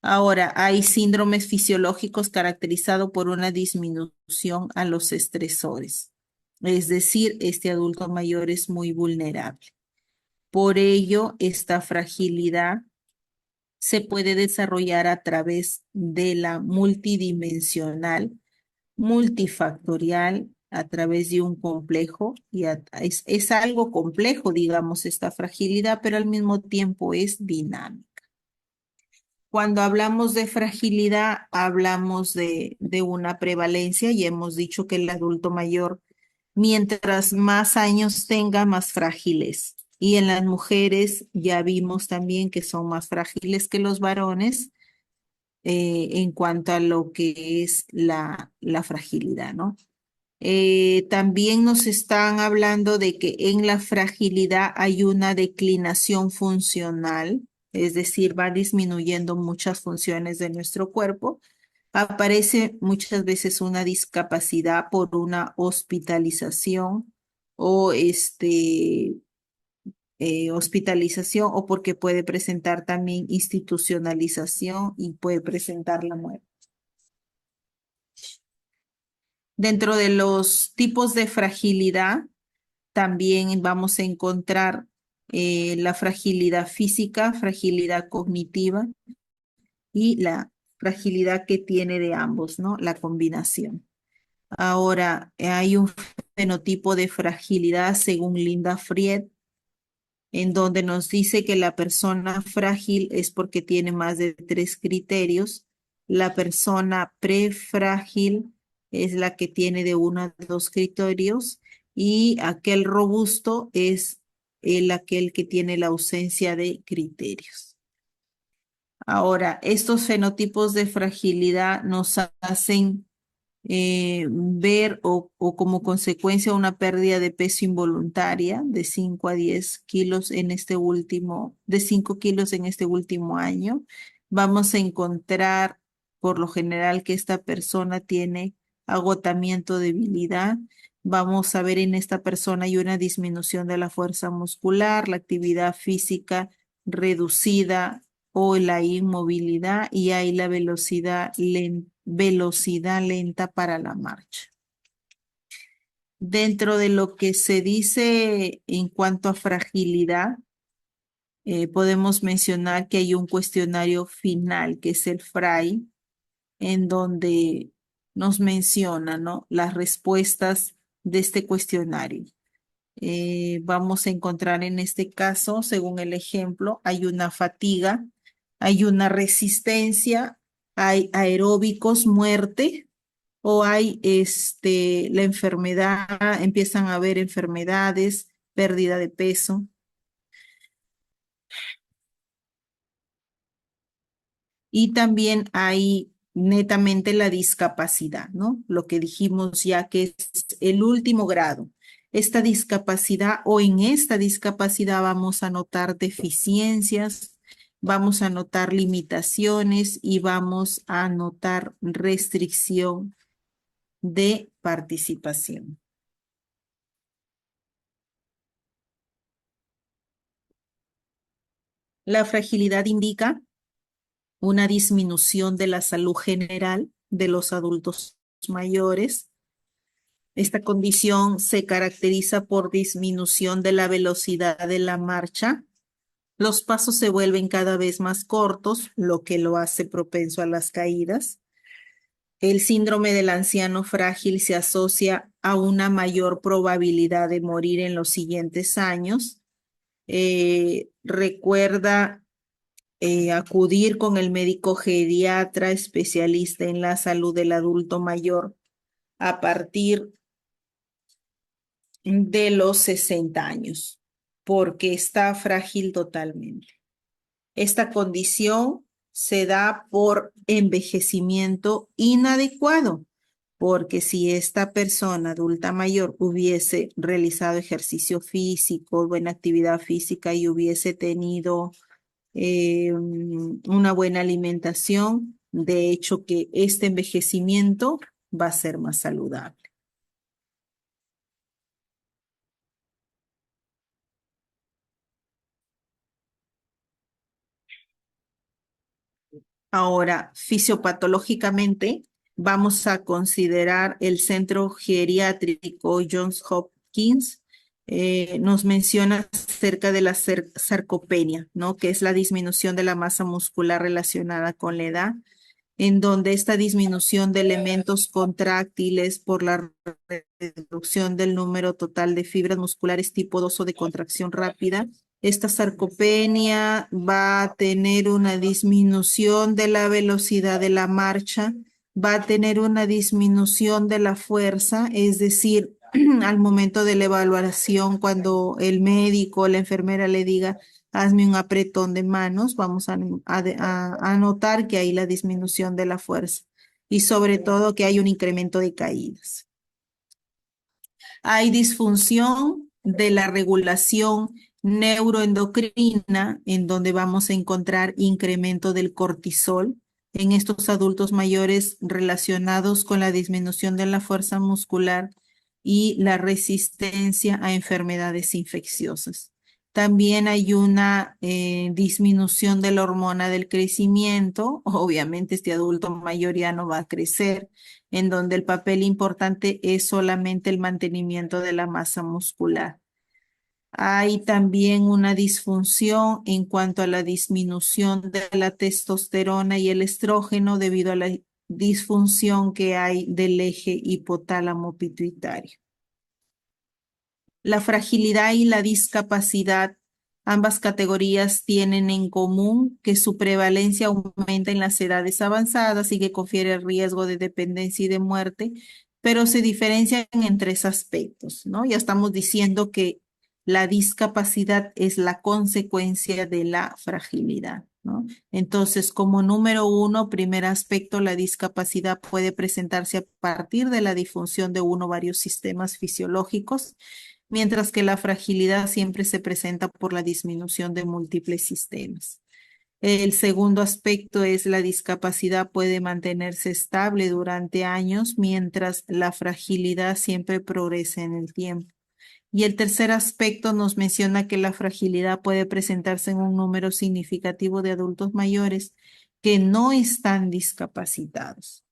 Ahora, hay síndromes fisiológicos caracterizados por una disminución a los estresores. Es decir, este adulto mayor es muy vulnerable. Por ello, esta fragilidad se puede desarrollar a través de la multidimensional, multifactorial, a través de un complejo, es algo complejo, digamos, esta fragilidad, pero al mismo tiempo es dinámica. Cuando hablamos de fragilidad, hablamos de una prevalencia y hemos dicho que el adulto mayor, mientras más años tenga, más frágil es. Y en las mujeres ya vimos también que son más frágiles que los varones en cuanto a lo que es la fragilidad, ¿no? También nos están hablando de que en la fragilidad hay una declinación funcional, es decir, va disminuyendo muchas funciones de nuestro cuerpo. Aparece muchas veces una discapacidad por una hospitalización o hospitalización o porque puede presentar también institucionalización y puede presentar la muerte. Dentro de los tipos de fragilidad, también vamos a encontrar la fragilidad física, fragilidad cognitiva y la fragilidad que tiene de ambos, ¿no? La combinación. Ahora, hay un fenotipo de fragilidad según Linda Fried, en donde nos dice que la persona frágil es porque tiene más de 3 criterios. La persona prefrágil es la que tiene de 1 a 2 criterios y aquel aquel es aquel que tiene la ausencia de criterios. Ahora, estos fenotipos de fragilidad nos hacen ver o como consecuencia una pérdida de peso involuntaria de 5 a 10 kilos en este último, de 5 kilos en este último año. Vamos a encontrar por lo general que esta persona tiene agotamiento, debilidad. Vamos a ver en esta persona hay una disminución de la fuerza muscular, la actividad física reducida o la inmovilidad y hay la velocidad lenta para la marcha. Dentro de lo que se dice en cuanto a fragilidad, podemos mencionar que hay un cuestionario final, que es el FRAI, en donde nos menciona, ¿no? Las respuestas de este cuestionario. Vamos a encontrar en este caso, según el ejemplo, hay una fatiga, hay una resistencia, hay aeróbicos, muerte, o hay la enfermedad, empiezan a haber enfermedades, pérdida de peso. Y también hay netamente la discapacidad, ¿no? Lo que dijimos ya que es el último grado. Esta discapacidad o en esta discapacidad vamos a notar deficiencias, vamos a notar limitaciones y vamos a notar restricción de participación. La fragilidad indica una disminución de la salud general de los adultos mayores. Esta condición se caracteriza por disminución de la velocidad de la marcha. Los pasos se vuelven cada vez más cortos, lo que lo hace propenso a las caídas. El síndrome del anciano frágil se asocia a una mayor probabilidad de morir en los siguientes años. Recuerda acudir con el médico geriatra especialista en la salud del adulto mayor a partir de los 60 años, porque está frágil totalmente. Esta condición se da por envejecimiento inadecuado, porque si esta persona adulta mayor hubiese realizado ejercicio físico, buena actividad física y hubiese tenido una buena alimentación, de hecho que este envejecimiento va a ser más saludable. Ahora, fisiopatológicamente, vamos a considerar el centro geriátrico Johns Hopkins. Nos menciona acerca de la sarcopenia, ¿no? Que es la disminución de la masa muscular relacionada con la edad, en donde esta disminución de elementos contráctiles por la reducción del número total de fibras musculares tipo 2 o de contracción rápida, esta sarcopenia va a tener una disminución de la velocidad de la marcha, va a tener una disminución de la fuerza, es decir, al momento de la evaluación, cuando el médico o la enfermera le diga, hazme un apretón de manos, vamos a notar que hay la disminución de la fuerza y sobre todo que hay un incremento de caídas. Hay disfunción de la regulación neuroendocrina, en donde vamos a encontrar incremento del cortisol en estos adultos mayores relacionados con la disminución de la fuerza muscular y la resistencia a enfermedades infecciosas. También hay una disminución de la hormona del crecimiento. Obviamente este adulto mayor ya no va a crecer, en donde el papel importante es solamente el mantenimiento de la masa muscular. Hay también una disfunción en cuanto a la disminución de la testosterona y el estrógeno debido a la disfunción que hay del eje hipotálamo pituitario. La fragilidad y la discapacidad, ambas categorías tienen en común que su prevalencia aumenta en las edades avanzadas y que confiere el riesgo de dependencia y de muerte, pero se diferencian en tres aspectos, ¿no? Ya estamos diciendo que la discapacidad es la consecuencia de la fragilidad, ¿no? Entonces, como número uno, primer aspecto, la discapacidad puede presentarse a partir de la disfunción de uno o varios sistemas fisiológicos, mientras que la fragilidad siempre se presenta por la disminución de múltiples sistemas. El segundo aspecto es la discapacidad puede mantenerse estable durante años, mientras la fragilidad siempre progresa en el tiempo. Y el tercer aspecto nos menciona que la fragilidad puede presentarse en un número significativo de adultos mayores que no están discapacitados.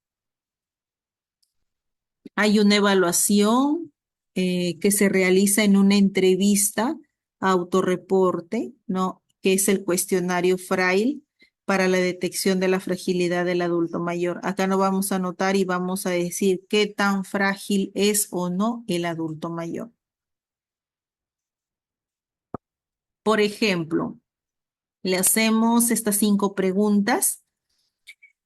Hay una evaluación que se realiza en una entrevista autorreporte, ¿no? Que es el cuestionario Frail para la detección de la fragilidad del adulto mayor. Acá no vamos a anotar y vamos a decir qué tan frágil es o no el adulto mayor. Por ejemplo, le hacemos estas 5 preguntas.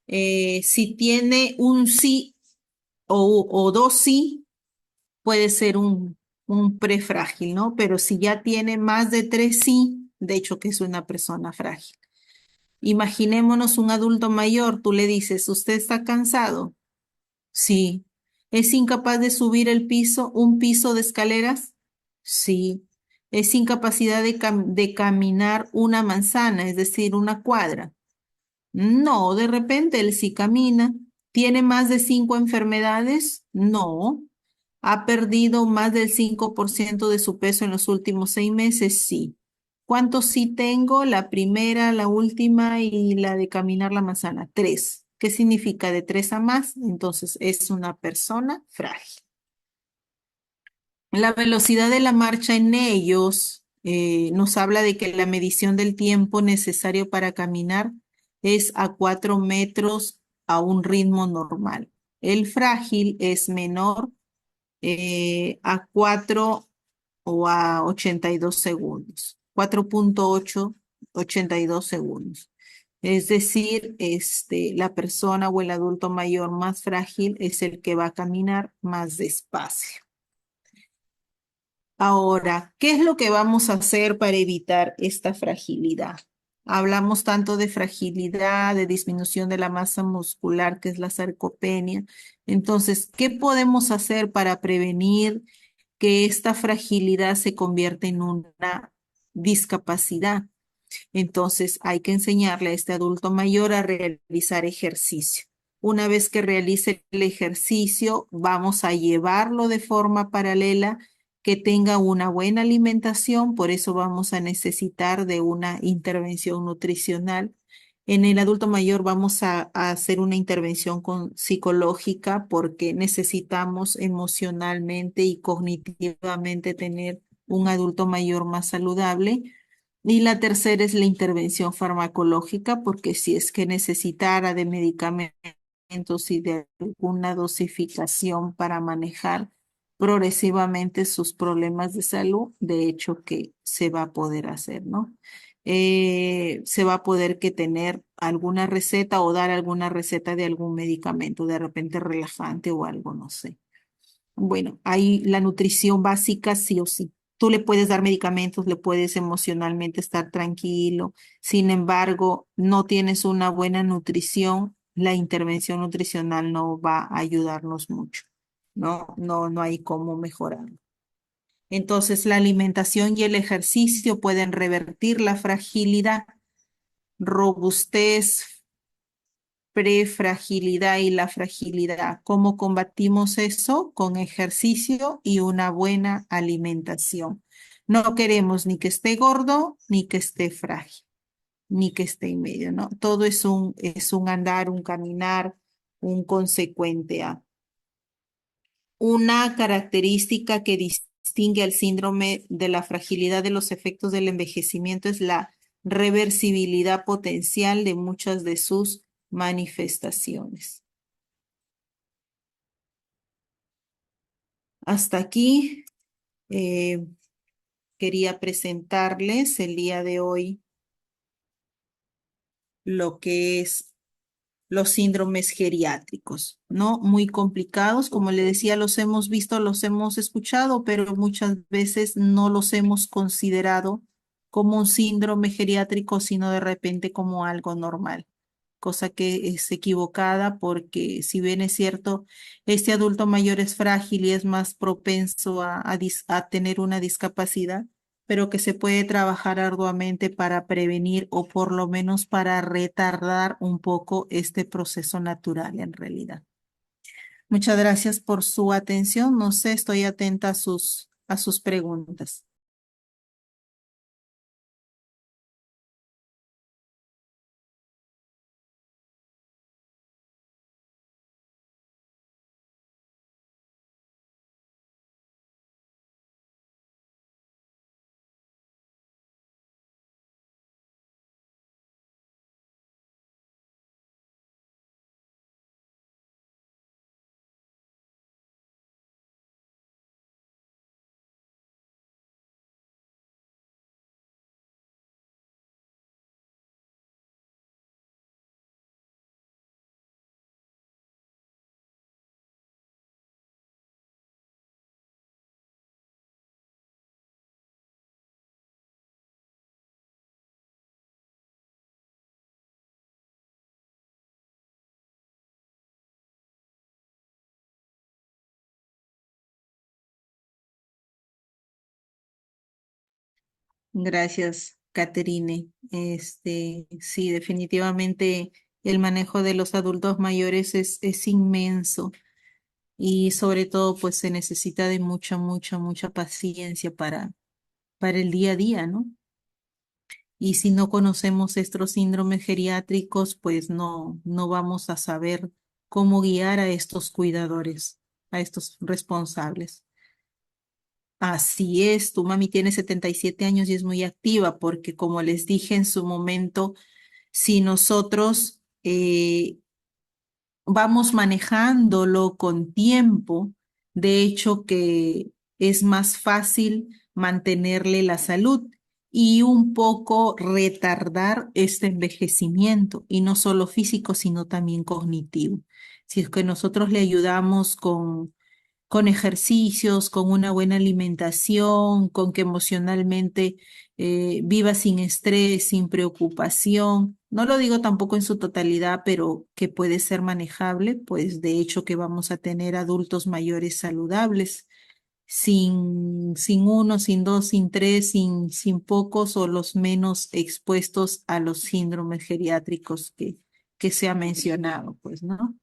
Si tiene un sí o 2 sí, puede ser un prefrágil, ¿no? Pero si ya tiene más de 3 sí, de hecho que es una persona frágil. Imaginémonos un adulto mayor, tú le dices, ¿usted está cansado? Sí. ¿Es incapaz de subir un piso de escaleras? Sí. ¿Es incapacidad de caminar una manzana, es decir, una cuadra? No, de repente él sí camina. ¿Tiene más de 5 enfermedades? No. ¿Ha perdido más del 5% de su peso en los últimos 6 meses? Sí. ¿Cuántos sí tengo? La primera, la última y la de caminar la manzana. 3. ¿Qué significa de 3 a más? Entonces es una persona frágil. La velocidad de la marcha en ellos nos habla de que la medición del tiempo necesario para caminar es a 4 metros a un ritmo normal. El frágil es menor a 4 o a 82 segundos, 4.8, 82 segundos. Es decir, la persona o el adulto mayor más frágil es el que va a caminar más despacio. Ahora, ¿qué es lo que vamos a hacer para evitar esta fragilidad? Hablamos tanto de fragilidad, de disminución de la masa muscular, que es la sarcopenia. Entonces, ¿qué podemos hacer para prevenir que esta fragilidad se convierta en una discapacidad? Entonces, hay que enseñarle a este adulto mayor a realizar ejercicio. Una vez que realice el ejercicio, vamos a llevarlo de forma paralela, que tenga una buena alimentación, por eso vamos a necesitar de una intervención nutricional, En el adulto mayor vamos a hacer una intervención psicológica porque necesitamos emocionalmente y cognitivamente tener un adulto mayor más saludable. Y la tercera es la intervención farmacológica, porque si es que necesitara de medicamentos y de alguna dosificación para manejar progresivamente sus problemas de salud, de hecho que se va a poder hacer, ¿no? Se va a poder que tener alguna receta o dar alguna receta de algún medicamento, de repente relajante o algo, no sé. Bueno, hay la nutrición básica sí o sí. Tú le puedes dar medicamentos, le puedes emocionalmente estar tranquilo. Sin embargo, no tienes una buena nutrición, la intervención nutricional no va a ayudarnos mucho. No hay cómo mejorar. Entonces, la alimentación y el ejercicio pueden revertir la fragilidad, robustez, prefragilidad y la fragilidad. ¿Cómo combatimos eso? Con ejercicio y una buena alimentación. No queremos ni que esté gordo, ni que esté frágil, ni que esté en medio, ¿no? Todo es un andar, un caminar, un consecuente a. Una característica que distingue al síndrome de la fragilidad de los efectos del envejecimiento es la reversibilidad potencial de muchas de sus manifestaciones. Hasta aquí eh, quería presentarles el día de hoy lo que es los síndromes geriátricos, ¿no? Muy complicados, como le decía, los hemos visto, los hemos escuchado, pero muchas veces no los hemos considerado como un síndrome geriátrico, sino de repente como algo normal, cosa que es equivocada porque si bien es cierto, este adulto mayor es frágil y es más propenso a tener una discapacidad, pero que se puede trabajar arduamente para prevenir o por lo menos para retardar un poco este proceso natural en realidad. Muchas gracias por su atención. No sé, estoy atenta a sus preguntas. Gracias, Caterine. Sí, definitivamente el manejo de los adultos mayores es inmenso y sobre todo pues se necesita de mucha paciencia para el día a día, ¿no? Y si no conocemos estos síndromes geriátricos, pues no vamos a saber cómo guiar a estos cuidadores, a estos responsables. Así es, tu mami tiene 77 años y es muy activa porque como les dije en su momento, si nosotros vamos manejándolo con tiempo, de hecho que es más fácil mantenerle la salud y un poco retardar este envejecimiento, y no solo físico, sino también cognitivo. Si es que nosotros le ayudamos con ejercicios, con una buena alimentación, con que emocionalmente viva sin estrés, sin preocupación. No lo digo tampoco en su totalidad, pero que puede ser manejable, pues de hecho que vamos a tener adultos mayores saludables, sin uno, sin dos, sin tres, sin pocos o los menos expuestos a los síndromes geriátricos que se ha mencionado, pues, ¿no?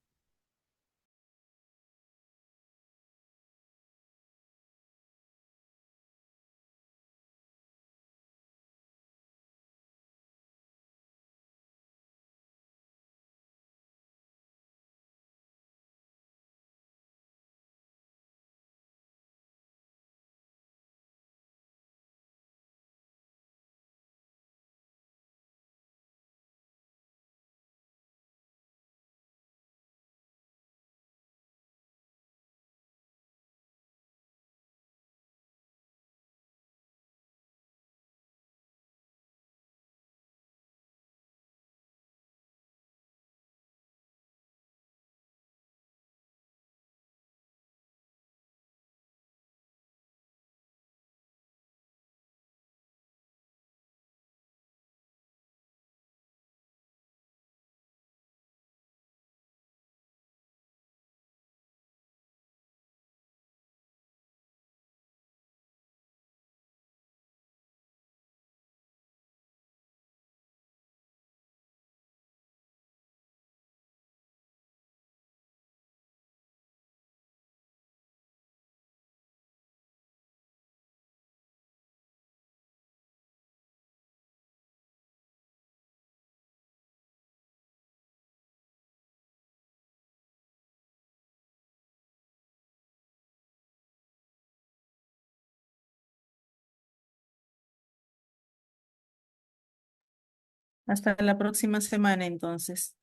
Hasta la próxima semana, entonces.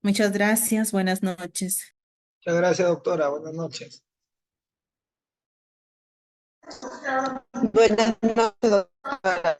Muchas gracias. Buenas noches. Muchas gracias, doctora. Buenas noches. Buenas noches, doctora.